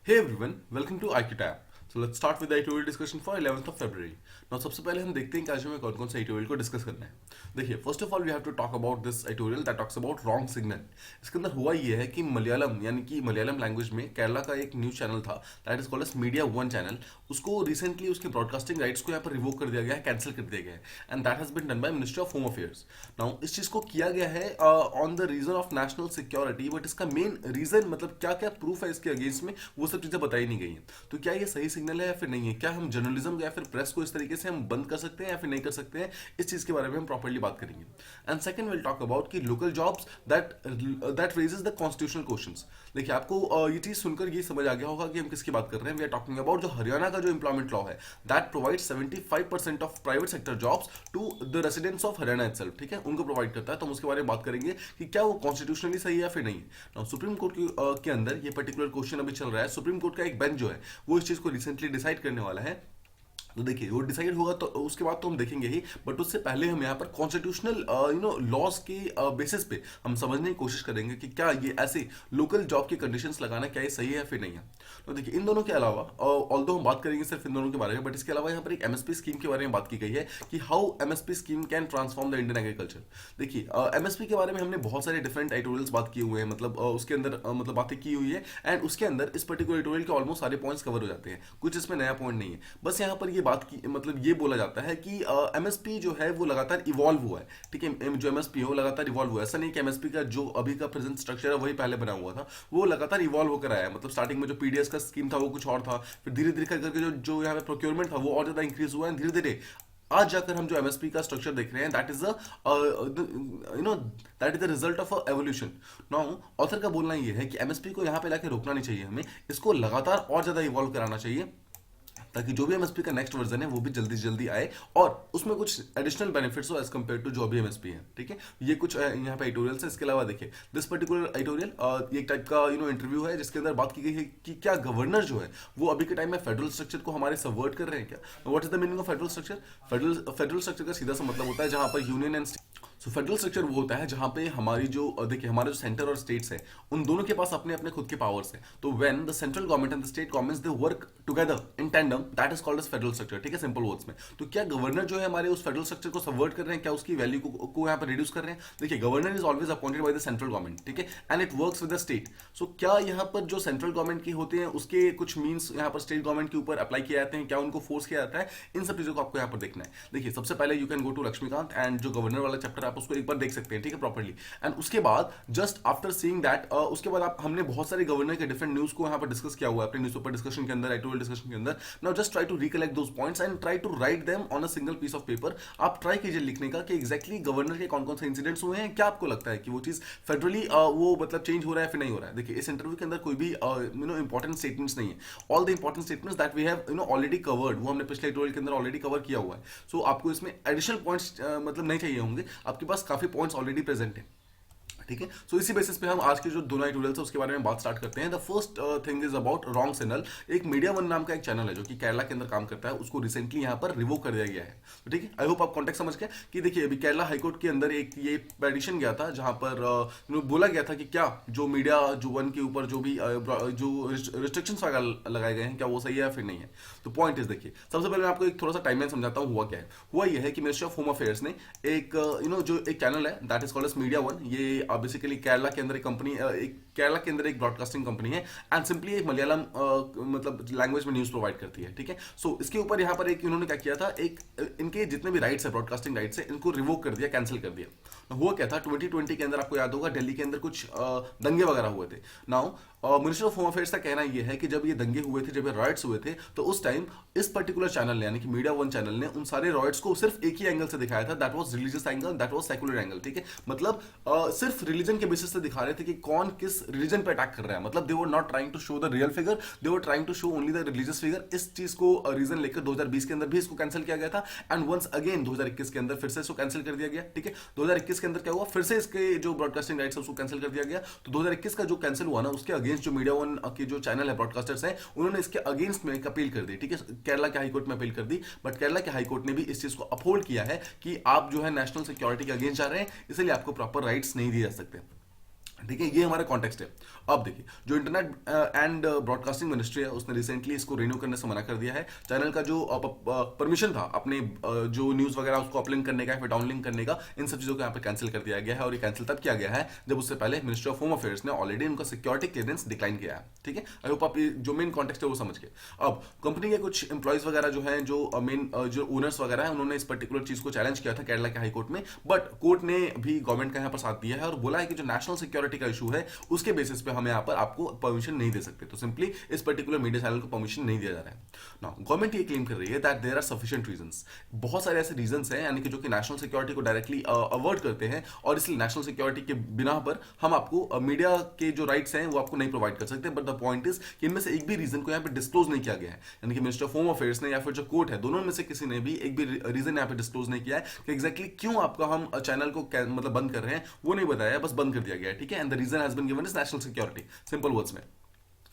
Hey everyone, welcome to IQTab. So let's start with the editorial discussion for 11th of February. Now सबसे पहले हम देखते हैं कि आज हमें कौन कौन सा editorial को डिस्कस करना है। देखिए first of all we have to talk about this editorial that talks about wrong signal. इसके अंदर हुआ ये है कि मलयालम यानी कि मलयालम लैंग्वेज में केरला का एक न्यूज चैनल था that is called as media one channel. उसको रिसेंटली उसके ब्रॉडकास्टिंग राइट्स को यहाँ पर रिवोक कर दिया गया है, कैंसिल कर दिया गया है and that has been done by ministry of home affairs. Now इस चीज को किया गया है on the reason of national security, but इसका मेन रीजन मतलब क्या क्या प्रूफ है इसके अगेंस्ट में वो सब चीजें बताई नहीं गई हैं। तो क्या ये सही सिग्नल है या फिर नहीं है, क्या हम जर्नलिज्म या फिर प्रेस को इस तरीके से हम बंद कर सकते हैं या फिर नहीं कर सकते हैं, इस चीज के बारे में हम प्रॉपर्ली बात करेंगे। And second will talk about कि local jobs that raises the constitutional questions. देखिए आपको ये चीज सुनकर ये समझ आ गया होगा कि हम किसकी बात कर रहे हैं। वी आर टॉकिंग अबाउट जो हरियाणा का जो एम्प्लॉयमेंट लॉ है that provides 75% of private sector jobs to the residents of Haryana itself. ठीक है, उनको प्रोवाइड करता है। तो हम उसके बारे में बात करेंगे कि क्या वो कॉन्स्टिट्यूशनली सही है या फिर नहीं है। नाउ सुप्रीम कोर्ट के अंदर ये पर्टिकुलर क्वेश्चन अभी चल रहा है। सुप्रीम कोर्ट का एक बेंच जो है वो इस चीज को रिसेंटली डिसाइड करने वाला है। तो देखिए वो डिसाइड होगा तो उसके बाद तो हम देखेंगे ही, बट उससे पहले हम यहाँ पर कॉन्स्टिट्यूशनल लॉज के बेसिस पे हम समझने की कोशिश करेंगे कि क्या ये ऐसे लोकल जॉब की कंडीशंस लगाना क्या ये सही है या फिर नहीं है। तो देखिए इन दोनों के अलावा ऑल्दो हम बात करेंगे सिर्फ इन दोनों के बारे में, बट इसके अलावा यहाँ पर एक एमएसपी स्कीम के बारे में बात की गई है कि how MSP scheme can transform the Indian agriculture. देखिए एमएसपी के बारे में हमने बहुत सारे डिफरेंट एडिटोरियल्स बात किए हुए हैं, मतलब उसके अंदर मतलब बातें की हुई है एंड उसके अंदर इस पर्टिकुलर एडिटोरियल के ऑलमोस्ट सारे पॉइंट्स कवर हो जाते हैं, कुछ इसमें नया पॉइंट नहीं है। बस यहाँ पर ये बात की मतलब ये बोला जाता है कि एमएसपी जो है वो लगातार इवॉल्व हुआ है। ठीक है, जो एमएसपी है वो लगातार इवॉल्व हुआ है। ऐसा नहीं कि एमएसपी का जो अभी का प्रेजेंट स्ट्रक्चर है वही पहले बना हुआ था, वो लगातार इवॉल्व होकर आया है। मतलब स्टार्टिंग में जो पीडीएस का स्कीम था वो कुछ और था, फिर धीरे धीरे करके जो जो यहाँ पे प्रोक्योरमेंट था वो और ज्यादा इंक्रीज हुआ है। धीरे धीरे आज जाकर हम जो एमएसपी का स्ट्रक्चर देख रहे हैं that is that is the result of evolution. Now author का बोलना ये है कि एमएसपी को यहाँ पे लाके रोकना नहीं चाहिए, हमें इसको लगातार और ज्यादा इवॉल्व कराना चाहिए ताकि जो भी एमएसपी का नेक्स्ट वर्जन है वो भी जल्दी जल्दी आए और उसमें कुछ एडिशनल बेनिफिट्स हो एज कम्पेयर टू जो अभी एमएसपी है। ठीक है, ये कुछ यहाँ पे एडिटोरियल्स है। इसके अलावा देखिए दिस पर्टिकुलर एडिटोरियल एक टाइप का इंटरव्यू है जिसके अंदर बात की गई है कि क्या गवर्नर जो है वो अभी के टाइम में फेडरल स्ट्रक्चर को हमारे सबवर्ट कर रहे हैं क्या। What is the meaning of federal structure? Federal structure का सीधा सा मतलब होता है जहां पर union and so federal structure वो होता है जहां पे हमारी जो देखिए हमारे जो सेंटर और स्टेट्स है उन दोनों के पास अपने अपने खुद के पावर्स है। तो when the central government and the state governments they work together in tandem that is called as federal structure. ठीक है, सिंपल वर्ड्स में। तो क्या गवर्नर जो है हमारे उस फेडरल स्ट्रक्चर को सबवर्ट कर रहे हैं, क्या उसकी वैल्यू को यहाँ पर रिड्यूस कर रहे हैं? देखिए governor is always appointed by the central government. ठीक है, and it works with the state. So क्या यहाँ पर जो सेंट्रल गवर्नमेंट के होते हैं उसके कुछ मीन्स यहाँ पर स्टेट गवर्नमेंट के ऊपर अप्लाई किए जाते हैं, क्या उनको फोर्स किया जाता है? इन सब चीजों को आपको यहाँ पर देखना है। देखिए सबसे पहले you can go to Laxmikanth and जो गवर्नर वाला चैप्टर आप उसको एक बार देख सकते हैं। ठीक है, प्रॉपर्ली। एंड उसके बाद जस्ट आफ्टर सीइंग दैट उसके बाद आप हमने बहुत सारे गवर्नर के डिफरेंट न्यूज को यहाँ पर डिस्कस किया हुआ है अपने न्यूज़पेपर डिस्कशन के अंदर, एडिटोरियल डिस्कशन के अंदर। Now just try to recollect those points and try to write them on a single piece of paper. आप ट्राई कीजिए लिखने का कि एग्जैक्टली गवर्नर के कौन कौन से इंसिडेंट्स हुए हैं, क्या आपको लगता है कि वो चीज फेडरली वो मतलब चेंज हो रहा है फिर नहीं हो रहा है। देखिए इस इंटरव्यू के अंदर कोई भी इंपॉर्टेंट स्टेटमेंट्स नहीं है। All the important statements that we have already covered वो हमने पिछले एडिटोरियल के अंदर ऑलरेडी कवर किया हुआ है। सो आपको इसमें एडिशनल पॉइंट्स मतलब नहीं चाहिए होंगे, आपके पास काफी पॉइंट्स ऑलरेडी प्रेजेंट है। ठीक है, सो इसी बेसिस पे हम आज के जो दोनों एडिटोरियल्स है उसके बारे में बात स्टार्ट करते हैं। The first thing is about wrong signal. एक मीडिया वन नाम का एक चैनल है जो कि केरला के अंदर काम करता है, उसको रिसेंटली यहाँ पर रिवोक कर दिया गया है। तो ठीक है, आई होप आप कॉन्टेक्ट समझ गए कि देखिए अभी केरला हाईकोर्ट के अंदर एक ये पेटिशन गया था जहां पर बोला गया था कि क्या जो मीडिया जो वन के ऊपर जो भी जो रिस्ट्रिक्शंस वगैरह लगाए गए हैं क्या वो सही है या फिर नहीं है। तो पॉइंट इज देखिए सबसे पहले मैं आपको एक थोड़ा सा टाइमलाइन समझाता हूँ हुआ क्या है। हुआ ये है कि मिनिस्ट्री ऑफ होम अफेयर्स ने एक जो एक चैनल है that is called as media one. ये बेसिकली केरला के अंदर एक कंपनी एक केरला के अंदर एक ब्रॉडकास्टिंग कंपनी है एंड सिंपली एक मलयालम मतलब लैंग्वेज में न्यूज प्रोवाइड करती है। ठीक है, सो इसके ऊपर यहाँ पर एक इन्होंने क्या किया था, एक इनके जितने भी राइट्स है ब्रॉडकास्टिंग राइट्स है इनको रिवोक कर दिया, कैंसिल कर दिया। हुआ क्या था 2020 के अंदर आपको याद होगा दिल्ली के अंदर कुछ दंगे वगैरह हुए थे। Now minister of home affairs का कहना यह है कि जब ये दंगे हुए थे, जब ये रॉयट्स हुए थे, तो उस टाइम इस पर्टिकुलर चैनल ने यानी कि मीडिया वन चैनल ने उन सारे रॉयट्स को सिर्फ एक ही एंगल से दिखाया था, that was religious angle, that was secular angle. ठीक है, मतलब सिर्फ रिलीजन के बेसिस से दिखा रहे थे कि कौन किस रिलीजन पे अटैक कर रहा है। मतलब they were not trying to show the real figure, they were trying to show only the religious figure. इस चीज को रीजन लेकर 2020 के अंदर भी इसको कैंसिल किया गया था एंड वंस अगेन 2021 के अंदर फिर से इसको कैंसिल कर दिया गया। ठीक है, 2021 के अंदर क्या हुआ, फिर से इसके जो ब्रॉडकास्टिंग राइट्स है उसको कैंसिल कर दिया गया। तो 2021 का जो कैंसिल हुआ ना उसके अगेंस्ट जो मीडिया वन के जो चैनल है ब्रॉडकास्टर्स हैं उन्होंने इसके अगेंस्ट में एक अपील कर दी। ठीक है, केरला के हाईकोर्ट में अपील कर दी, बट केरला के हाईकोर्ट ने भी इस चीज को अपहोल्ड किया है कि आप जो है नेशनल सिक्योरिटी के अगेंस्ट जा रहे हैं, इसलिए आपको प्रॉपर राइट्स नहीं दिए जा सकते। ठीक है, ये हमारा कॉन्टेक्स्ट है। अब देखिए, जो इंटरनेट एंड ब्रॉडकास्टिंग मिनिस्ट्री है उसने रिसेंटली इसको रिन्यू करने से मना कर दिया है। चैनल का जो परमिशन था अपने जो न्यूज़ वगैरह उसको अपलिंक करने का या फिर डाउनलिंक करने का, इन सब चीज़ों को यहाँ पे कैंसिल कर दिया गया है। और ये कैंसिल तब किया गया है जब उससे पहले मिनिस्ट्री ऑफ होम अफेयर्स ने ऑलरेडी उनका सिक्योरिटी क्लियरेंस डिक्लाइन किया है। ठीक है, आई होप आप ये जो मेन कॉन्टेक्स्ट है वो समझ गए। अब कंपनी के कुछ एम्प्लॉयज वगैरह जो हैं, जो मेन जो ओनर्स वगैरह हैं, उन्होंने इस पर्टिकुलर चीज़ को चैलेंज किया था केरला के हाई कोर्ट में, बट कोर्ट ने भी गवर्नमेंट का यहाँ पर साथ दिया है और बोला है कि जो नेशनल सिक्योरिटी का इशू है उसके बेसिस पे हम यहाँ पर आपको परमिशन नहीं दे सकते। तो सिंपली इस पर्टिकुलर मीडिया चैनल को परमिशन नहीं दिया जा रहा है। नाउ गवर्नमेंट ये क्लेम कर रही है that there are sufficient reasons. बहुत सारे ऐसे रीजंस हैं यानी कि जो कि नेशनल सिक्योरिटी को डायरेक्टली अवॉइड करते हैं, और इसलिए नेशनल सिक्योरिटी के बिना पर हम आपको मीडिया के जो राइट्स हैं वो आपको नहीं प्रोवाइड कर सकते। बट द पॉइंट इज कि इनमें से एक भी रीजन को यहाँ पे डिस्क्लोज नहीं किया गया है, यानी कि मिनिस्टर ऑफ होम अफेयर्स ने या फिर जो कोर्ट है, दोनों में से किसी ने भी एक भी रीजन यहाँ पे डिस्क्लोज नहीं किया है कि एग्जैक्टली क्यों आपका हम चैनल को मतलब बंद कर रहे हैं, वो नहीं बताया, बस बंद कर दिया गया है। ठीक है, and the reason has been given is national security, simple words में।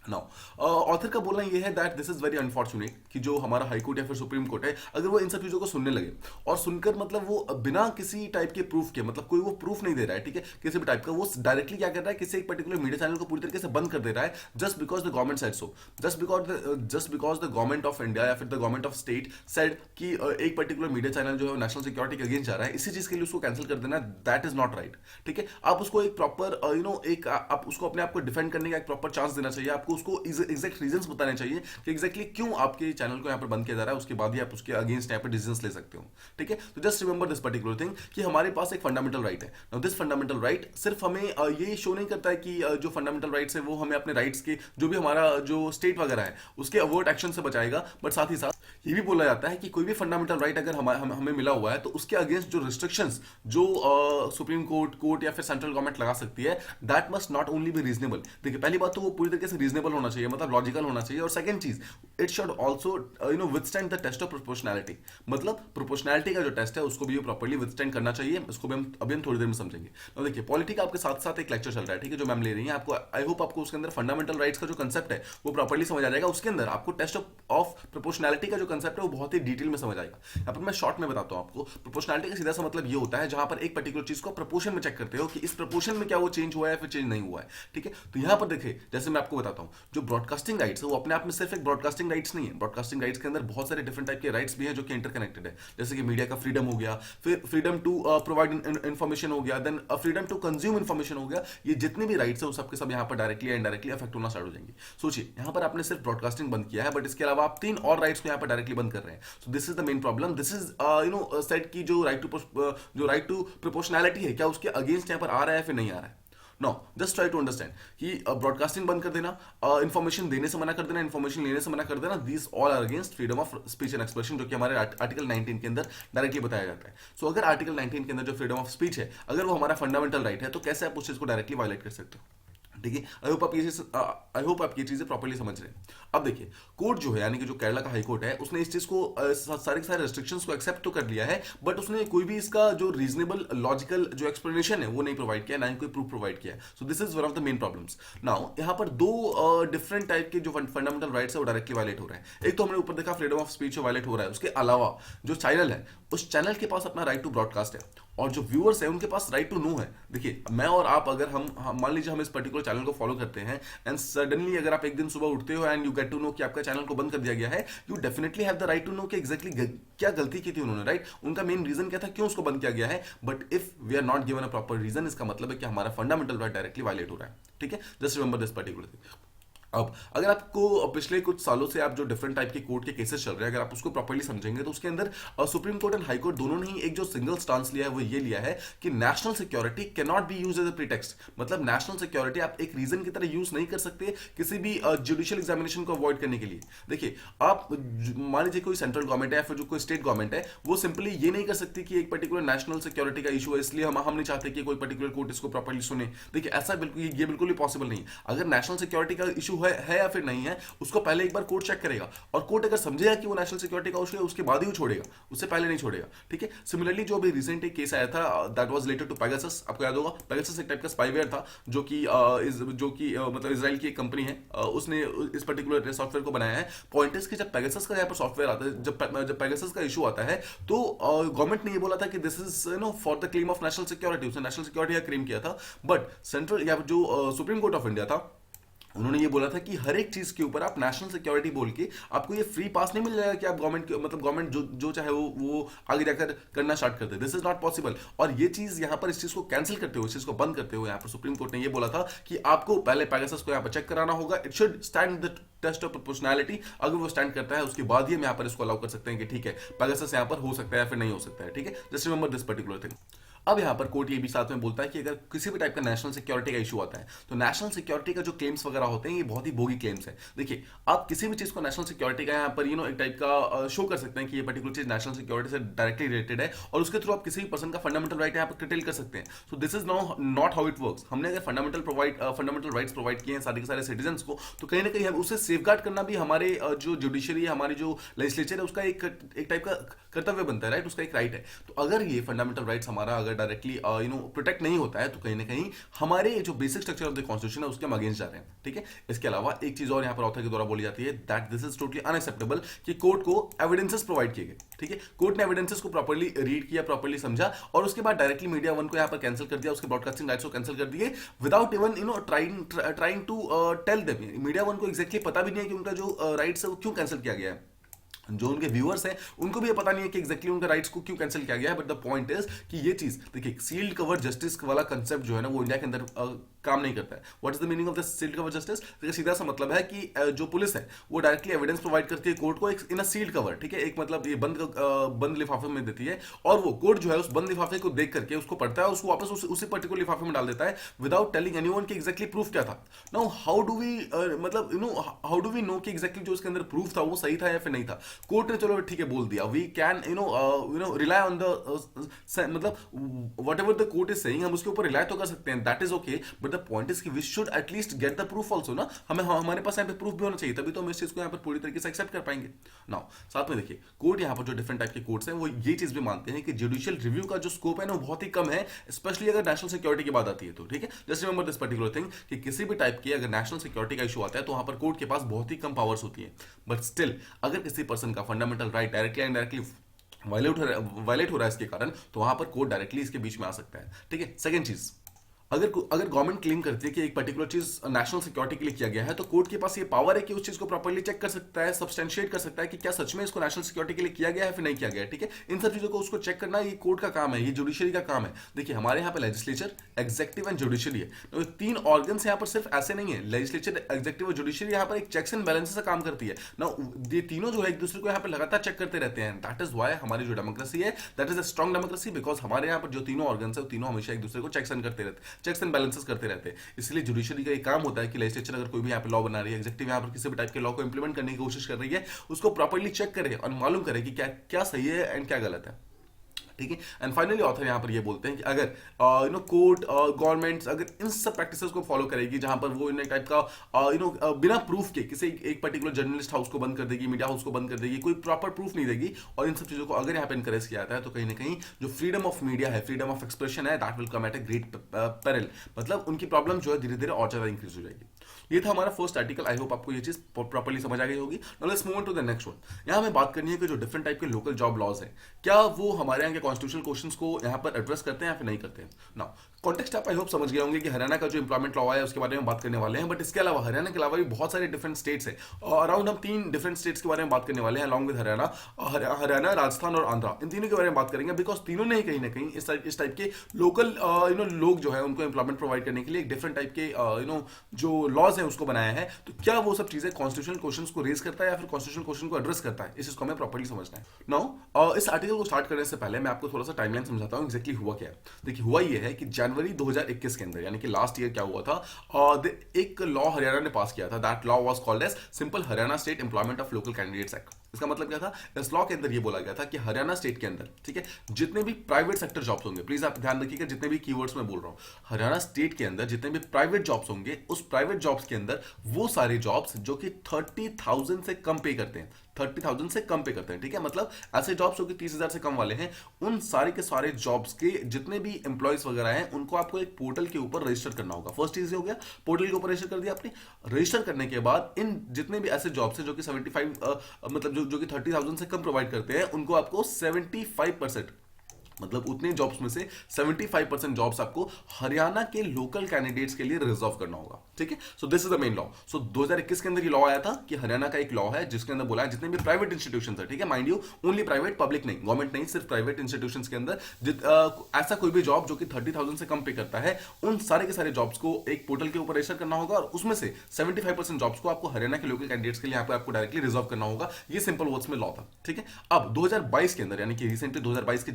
नाउ ऑथर का बोलना यह है that this is very unfortunate कि जो हमारा हाई कोर्ट या फिर सुप्रीम कोर्ट है, अगर वो इन सब चीजों को सुनने लगे और सुनकर मतलब वो बिना किसी टाइप के प्रूफ के, मतलब कोई वो प्रूफ नहीं दे रहा है, ठीक है, किसी भी टाइप का, वो डायरेक्टली क्या कर रहा है, किसी एक पर्टिकुलर मीडिया चैनल को पूरी तरीके से बंद कर दे रहा है just because the government said so, just because the government of India या फिर the government of state said कि एक पर्टिकुलर मीडिया चैनल जो है नेशनल सिक्योरिटी के अगेंस्ट जा रहा है, इसी चीज के लिए उसको कैंसिल कर देना, दैट इज नॉट राइट। ठीक है, आप उसको एक प्रॉपर एक आप उसको अपने आप को डिफेंड करने का एक प्रॉपर चांस देना चाहिए, आपको उसको एग्जैक्ट रीजंस बताने चाहिए कि एग्जैक्टली क्यों आपके चैनल को यहाँ पर बंद किया जा रहा है, उसके बाद ही आप उसके अगेंस्ट यहाँ पर डिसीजंस ले सकते हो। ठीक है, तो just remember this particular thing कि हमारे पास एक फंडामेंटल राइट है। नाउ दिस फंडामेंटल राइट सिर्फ हमें ये शो नहीं करता है कि जो फंडामेंटल राइट्स है वो हमें अपने राइट्स के जो भी हमारा जो स्टेट वगैरह है उसके अवर्ट एक्शन से बचाएगा, बट साथ ही साथ ये भी बोला जाता है कि कोई भी फंडामेंटल राइट अगर हमें मिला हुआ है तो उसके अगेंस्ट जो रिस्ट्रिक्शंस जो सुप्रीम कोर्ट या फिर सेंट्रल गवर्नमेंट लगा सकती है, that must not only be reasonable. देखिए, पहली बात तो वो पूरी तरीके से रीजनेबल होना चाहिए, मतलब लॉजिकल होना चाहिए, और सेकंड चीज it should also withstand the test of proportionality, मतलब प्रोपोर्शनैलिटी का जो टेस्ट है उसको भी प्रॉपर्ली विथस्टैंड करना चाहिए। इसको भी हम थोड़ी देर में समझेंगे। तो देखिए, पॉलिटी का आपके साथ साथ एक लेक्चर चल रहा है, ठीक है, जो मैम ले रही है आपको, आई होप आपको उसके अंदर फंडामेंटल राइट्स का जो कंसेप्ट है वो प्रॉपर्ली समझ आ जाएगा। उसके अंदर आपको टेस्ट ऑफ प्रोपोर्शनैलिटी का जो कंसेप्ट है वो बहुत ही डिटेल में समझ आएगा। यहाँ पर मैं शॉर्ट में बताता हूँ आपको। प्रोपोर्शनैलिटी का सीधा सा मतलब ये होता है जहां पर एक पर्टिकुलर चीज को प्रपोर्शन में चेक करते हो कि इस प्रपोर्शन में क्या वो चेंज हुआ है फिर चेंज नहीं हुआ है। ठीक है, तो यहाँ पर देखिए, जैसे मैं आपको बताता हूँ, जो ब्रॉडकास्टिंग राइट्स है वो अपने आप में सिर्फ एक ब्रॉडकास्टिंग राइट्स नहीं है। ब्रॉडकास्टिंग राइट्स के अंदर बहुत सारे डिफरेंट टाइप के राइट्स भी हैं जो कि इंटरकनेक्टेड है, जैसे कि मीडिया का फ्रीडम हो गया, फिर फ्रीडम टू प्रोवाइड इन्फॉर्मेशन हो गया, then freedom to consume information हो गया। ये जितने भी राइट्स है वो सबके सब यहाँ पर डायरेक्टली या इनडायरेक्टली अफेक्ट होना स्टार्ट हो जाएंगे। सोचिए, यहाँ पर आपने सिर्फ ब्रॉडकास्टिंग बंद किया है, बट इसके अलावा आप 3 और राइट्स को यहाँ पर डायरेक्टली बंद कर रहे हैं। सो this is the main problem. This is set की जो राइट टू प्रोपोर्शनैलिटी है, क्या उसके अगेंस्ट यहाँ पर आ रहा है फिर नहीं आ रहा है। No, just try to understand कि ब्रॉडकास्टिंग बंद कर देना, इंफॉर्मेशन देने से मना कर देना, इंफॉर्मेशन लेने से मना कर देना, this all are against freedom of speech and expression, जो कि हमारे आर्टिकल 19 के अंदर डायरेक्टली बताया जाता है। सो अगर आर्टिकल 19 के अंदर जो फ्रीडम ऑफ स्पीच है, अगर वो हमारा फंडामेंटल राइट है, तो कैसे आप उस चीज को डायरेक्टली वायलेट कर सकते हो। ठीक है, आई होप आप ये चीजें प्रॉपर्ली समझ रहे हैं। अब देखिए, कोर्ट जो है यानी कि जो केरला का हाई कोर्ट है, उसने इस चीज को सारे के सारे रेस्ट्रिक्शंस को एक्सेप्ट तो कर लिया है, बट उसने कोई भी इसका जो रीजनेबल लॉजिकल जो एक्सप्लेनेशन है वो नहीं प्रोवाइड किया, ना ही कोई प्रूफ प्रोवाइड किया। सो this is one of the main problems. Now यहाँ पर 2 डिफरेंट टाइप के जो फंडामेंटल राइट्स है वो डायरेक्टली वायलेट हो रहे हैं। एक तो हमने ऊपर देखा फ्रीडम ऑफ स्पीच वायलेट हो रहा है, उसके अलावा जो चैनल है उस चैनल के पास अपना राइट टू ब्रॉडकास्ट है, और जो व्यूअर्स है उनके पास राइट टू नो है। देखिए, मैं और आप अगर हम मान लीजिए हम इस पर्टिकुलर चैनल को फॉलो करते हैं, एंड सडनली अगर आप एक दिन सुबह उठते हो and you get to know कि आपका चैनल को बंद कर दिया गया है, you definitely have the right to know कि एग्जैक्टली क्या गलती की थी उन्होंने, राइट, उनका मेन रीजन क्या था, क्यों उसको बंद किया गया है। But if we are not given a proper reason, इसका मतलब है कि हमारा फंडामेंटल राइट डायरेक्टली वायलेट हो रहा है। ठीक है, just remember this particular thing. अब अगर आपको पिछले कुछ सालों से आप जो डिफरेंट टाइप के कोर्ट के केसेस चल रहे हैं, अगर आप उसको प्रॉपर्ली समझेंगे तो उसके अंदर supreme court and high court दोनों ने ही एक जो सिंगल स्टांस लिया है वो ये लिया है कि national security can not be use as a pretext. मतलब नेशनल सिक्योरिटी आप एक रीजन की तरह यूज नहीं कर सकते किसी भी जुडिशियल एग्जामिनेशन को अवॉइड करने के लिए। देखिए, आप मान लीजिए कोई सेंट्रल गवर्नमेंट है या फिर जो कोई स्टेट गवर्नमेंट है, वो सिंपली ये नहीं कर सकती कि एक पर्टिकुलर नेशनल सिक्योरिटी का इशू है इसलिए हम नहीं चाहते कि कोई पर्टिकुलर कोर्ट इसको प्रॉपर्ली सुने। देखिए, ऐसा बिल्कुल भी पॉसिबल नहीं। अगर नेशनल सिक्योरिटी का इशू है या फिर नहीं है, उसको पहले एक बार कोर्ट चेक करेगा, और कोर्ट अगर समझेगा कि वो नेशनल सिक्योरिटी का इशू है उसके बाद ही वो छोड़ेगा, उससे पहले नहीं छोड़ेगा। ठीक है, सिमिलरली जो अभी रिसेंट एक केस आया था that was related to Pegasus, आपको याद होगा पेगासस एक टाइप का स्पाईवेयर था जो कि मतलब इजराइल की एक कंपनी है, उसने इस पर्टिकुलर सॉफ्टवेयर को बनाया है। पॉइंट इज कि जब पेगासस का यहाँ पर सॉफ्टवेयर आता है, जब पेगासस का इशू आता है, तो गवर्नमेंट ने ये बोला था कि this is for the claim of national security, उसने नेशनल सिक्योरिटी का क्लेम किया था। बट सेंट्रल या जो सुप्रीम कोर्ट ऑफ इंडिया था, उन्होंने ये बोला था कि हर एक चीज के ऊपर आप नेशनल सिक्योरिटी बोल के आपको ये फ्री पास नहीं मिल जाएगा कि आप गवर्नमेंट जो चाहे वो आगे जाकर करना स्टार्ट कर दे। This is not possible. और ये चीज यहाँ पर इस चीज को कैंसिल करते हुए, इस चीज को बंद करते हुए यहाँ पर सुप्रीम कोर्ट ने ये बोला था कि आपको पहले पेगासस को यहाँ पर चेक कराना होगा, it should stand the test of proportionality. अगर वो स्टैंड करता है उसके बाद ही हम यहाँ पर इसको अलाउ कर सकते हैं कि ठीक है पेगासस यहाँ पर हो सकता है या फिर नहीं हो सकता है। ठीक है, just remember this particular thing. अब यहाँ पर कोर्ट ये भी साथ में बोलता है कि अगर किसी भी टाइप का नेशनल सिक्योरिटी का इशू आता है, तो नेशनल सिक्योरिटी का जो क्लेम्स वगैरह होते हैं ये बहुत ही भोगी क्लेम्स है। देखिए, आप किसी भी चीज को नेशनल सिक्योरिटी का यहाँ पर एक टाइप का शो कर सकते हैं कि ये पर्टिकुलर चीज नेशनल सिक्योरिटी से डायरेक्टली रिलेटेड है, और उसके थ्रू आप किसी भी पर्सन का फंडामेंटल राइट यहाँ पर क्रिटेल कर सकते हैं। सो this is not how it works. हमने अगर फंडामेंटल राइट्स प्रोवाइड किए हैं सारे के सारे सिटीजन को, तो कहीं ना कहीं उसे सेफगार्ड करना भी हमारे जो जुडिशरी है, हमारी जो लेजिस्लेचर है, उसका एक टाइप का कर्तव्य बनता है, राइट, उसका एक राइट है। तो अगर ये फंडामेंटल राइट्स हमारा अगर डायरेक्टली प्रोटेक्ट नहीं होता है, तो कहीं ना कहीं हमारे जो basic structure of the constitution है उसके हम अगेंस्ट जा रहे हैं। ठीक है, इसके अलावा एक चीज और यहाँ पर ऑथर के द्वारा बोली जाती है that this is totally unacceptable कि कोर्ट को एविडेंसेस प्रोवाइड किए गए। ठीक है, कोर्ट ने एविडेंसेस को प्रॉपर्ली रीड किया, प्रॉपर्ली समझा, और उसके बाद डायरेक्टली मीडिया वन को यहाँ पर कैंसिल कर दिया, उसके ब्रॉडकास्टिंग राइट्स को कैंसिल कर दिए without even trying to tell them. Media one को एग्जैक्टली पता भी नहीं है कि उनका जो राइट्स है वो क्यों कैंसिल किया गया है। जो उनके व्यूअर्स हैं उनको भी ये पता नहीं है कि एग्जैक्टली उनके राइट्स को क्यों कैंसिल किया गया है। बट द पॉइंट इज कि ये चीज देखिए, सील्ड कवर जस्टिस वाला कंसेप्ट जो है ना, वो इंडिया के अंदर काम नहीं करता है। What is the meaning of the sealed cover justice? देखिए, सीधा सा मतलब है कि जो पुलिस है वो डायरेक्टली एविडेंस प्रोवाइड करती है कोर्ट को इन अ सील्ड कवर। ठीक है, एक मतलब ये बंद लिफाफे में देती है, और वो कोर्ट जो है उस बंद लिफाफे को देख करके उसको पढ़ता है, उसको वापस उसी पर्टिकुलर लिफाफे में डाल देता है विदाउट टेलिंग एनीवन कि एग्जैक्टली प्रूफ क्या था। Now how do we know कि एग्जैक्टली जो उसके अंदर प्रूफ था वो सही था या फिर नहीं था? कोर्ट ने चलो ठीक है बोल दिया, we can rely on the मतलब whatever the court is saying, हम उसके ऊपर रिलाई तो कर सकते हैं, that is okay. But the point is कि we should at least get the proof also ना, हमारे पास यहाँ पे प्रूफ भी होना चाहिए, तभी तो हम इस चीज को यहाँ पर पूरी तरीके से एक्सेप्ट कर पाएंगे। नाउ साथ में देखिए, कोर्ट यहाँ पर जो डिफरेंट टाइप के कोर्ट्स हैं वो ये चीज भी मानते हैं कि जुडिशियल रिव्यू का जो स्कोप है ना वो बहुत ही कम है, स्पेशली अगर नेशनल सिक्योरिटी की बात आती है तो। ठीक है, just remember this particular thing कि किसी भी टाइप की अगर नेशनल सिक्योरिटी का इशू आता है तो वहां पर कोर्ट के पास बहुत ही कम पावर्स होती है। बट स्टिल अगर किसी पर्सन का fundamental right directly and directly violate हो रहा है इसके कारण, तो वहां पर कोर्ट डायरेक्टली इसके बीच में आ सकता है। ठीक है, सेकंड चीज, अगर गवर्नमेंट क्लेम करती है कि एक पर्टिकुलर चीज नेशनल सिक्योरिटी के लिए किया गया है, तो कोर्ट के पास ये पावर है कि उस चीज को प्रॉपर्ली चेक कर सकता है, सब्सटेंशिएट कर सकता है कि क्या सच में इसको नेशनल सिक्योरिटी के लिए किया गया है फिर नहीं किया गया है। ठीक है, इन सब चीजों को उसको चेक करना ये कोर्ट का काम है, ये जुडिशरी का काम है। देखिए, हमारे यहाँ पे लेजिस्लेचर, एग्जेक्टिव एंड जुडिशरी है, तो तीन ऑर्गन्स यहाँ पर सिर्फ ऐसे नहीं है, लेजिस्लेचर, एग्जेक्टिव और जुडिशरी यहाँ पर एक चेक्स एंड बैलेंसेस का काम करती है ना। ये तीनों जो है एक दूसरे को यहाँ पर लगातार चेक करते रहते हैं। दैट इज वाई हमारी जो डेमोक्रेसी है that is a strong democracy, because हमारे यहाँ पर जो तीनों ऑर्गन्स है वो तीनों हमेशा एक दूसरे को चेक्स एंड करते रहते हैं, चेक्स एंड बैलेंसेस करते रहते हैं। इसलिए जुडिशरी का एक काम होता है कि लेजिस्लेचर अगर कोई भी यहाँ पे लॉ बना रही है, एग्जेक्टिव यहाँ पर किसी भी टाइप के लॉ को इंप्लीमेंट करने की कोशिश कर रही है, उसको प्रॉपर्ली चेक करे और मालूम करे कि क्या क्या सही है एंड क्या गलत है। ठीक है, एंड फाइनली ऑथर यहाँ पर ये बोलते हैं कि अगर कोर्ट गवर्नमेंट्स अगर इन सब प्रैक्टिसेस को फॉलो करेगी, जहां पर वो इन टाइप का बिना प्रूफ के किसी एक पर्टिकुलर जर्नलिस्ट हाउस को बंद कर देगी, मीडिया हाउस को बंद कर देगी, कोई प्रॉपर प्रूफ नहीं देगी, और इन सब चीजों को अगर यहाँ पे इनकरेज किया जाता है, तो कहीं ना कहीं जो फ्रीडम ऑफ मीडिया है, फ्रीडम ऑफ एक्सप्रेशन है, that will come at a great peril. मतलब उनकी प्रॉब्लम जो है धीरे धीरे और ज्यादा इंक्रीज हो जाएगी। ये था हमारा फर्स्ट आर्टिकल। आई होप आपको ये चीज प्रॉपर्ली समझ आ गई होगी। Now let's move on to the next one. यहाँ हमें बात करनी है कि जो डिफरेंट टाइप के लोकल जॉब लॉज हैं, क्या वो हमारे यहाँ के कॉन्स्टिट्यूशनल क्वेश्चंस को यहाँ पर एड्रेस करते हैं या फिर नहीं करते हैं। नाउ कॉन्टेक्स्ट आप आई होप समझ गए होंगे कि हरियाणा का जो एम्प्लॉयमेंट लॉ है उसके बारे में बात करने वाले हैं, बट इसके अलावा हरियाणा के अलावा भी बहुत सारे डिफरेंट स्टेट्स हैं, और अराउंड हम 3 डिफरेंट स्टेट्स के बारे में बात करने वाले हैं अलॉन्ग विद हरियाणा, राजस्थान और आंध्रा। इन तीनों के बारे में बात करेंगे, बिकॉज तीनों ने ही कहीं ना कहीं इस टाइप के लोकल लोग जो है उनको एम्प्लॉयमेंट प्रोवाइड करने के लिए एक डिफरेंट टाइप के जो लॉज है उसको बनाया है। तो क्या वो सब चीजें कॉन्स्टिट्यूशनल क्वेश्चंस को रेज करता है या फिर कॉन्स्टिट्यूशनल क्वेश्चन को एड्रेस करता है, इस चीज को हमें प्रॉपर्ली समझना है। नाउ इस आर्टिकल को स्टार्ट करने से पहले मैं आपको थोड़ा सा टाइमलाइन समझाता हूं एग्जैक्टली हुआ क्या है। देखिए, हुआ ये है कि जनवरी 2021 के अंदर, यानी कि लास्ट ईयर क्या हुआ था, एक लॉ हरियाणा ने पास किया था। That law was called as simple Haryana state employment of local candidates act. इसका मतलब क्या था, इस लॉ के अंदर ये बोला गया था कि हरियाणा स्टेट के अंदर, ठीक है, जितने भी प्राइवेट सेक्टर जॉब्स होंगे, प्लीज आप ध्यान रखिएगा जितने भी कीवर्ड्स मैं बोल रहा हूं, हरियाणा स्टेट के अंदर जितने भी प्राइवेट जॉब्स होंगे, उस प्राइवेट जॉब्स के अंदर वो सारे जॉब्स जो कि 30,000 से कम पे करते हैं, 30,000 से कम पे करते हैं, ठीक है, मतलब ऐसे जॉब्स जो कि 30,000 से कम वाले हैं, उन सारे के सारे जॉब्स के जितने भी एम्प्लॉयज वगैरह हैं, उनको आपको एक पोर्टल के ऊपर रजिस्टर करना होगा। फर्स्ट चीज हो गया, पोर्टल के ऊपर रजिस्टर कर दिया आपने। रजिस्टर करने के बाद इन जितने भी ऐसे जॉब्स हैं जो कि 75 मतलब जो कि 30,000 से कम प्रोवाइड करते हैं, उनको आपको 75%, मतलब उतने जॉब्स में से 75% जॉब्स आपको हरियाणा के लोकल कैंडिडेट्स के लिए रिजर्व करना होगा, ठीक है। So this is the main law. So 2021 के अंदर ये लॉ आया था कि हरियाणा का एक लॉ है जिसके अंदर बोला है जितने भी प्राइवेट इंस्टीट्यूशंस है, ठीक है, mind you only private, public नहीं, गवर्नमेंट नहीं, सिर्फ प्राइवेट इंस्टीट्यूशंस के अंदर ऐसा कोई भी जॉब जो कि 30,000 से कम पे करता है, उन सारे के सारे जॉब्स को एक पोर्टल के ऊपर रजिस्टर करना होगा और उसमें से 75% जॉब्स को आपको हरियाणा के लोकल कैंडिडेट्स के लिए यहाँ पे आपको डायरेक्टली रिजर्व करना होगा। ये सिंपल वर्ड्स में लॉ था, ठीक है। अब 2022 के अंदर, यानी कि रिसेंटली 2022 के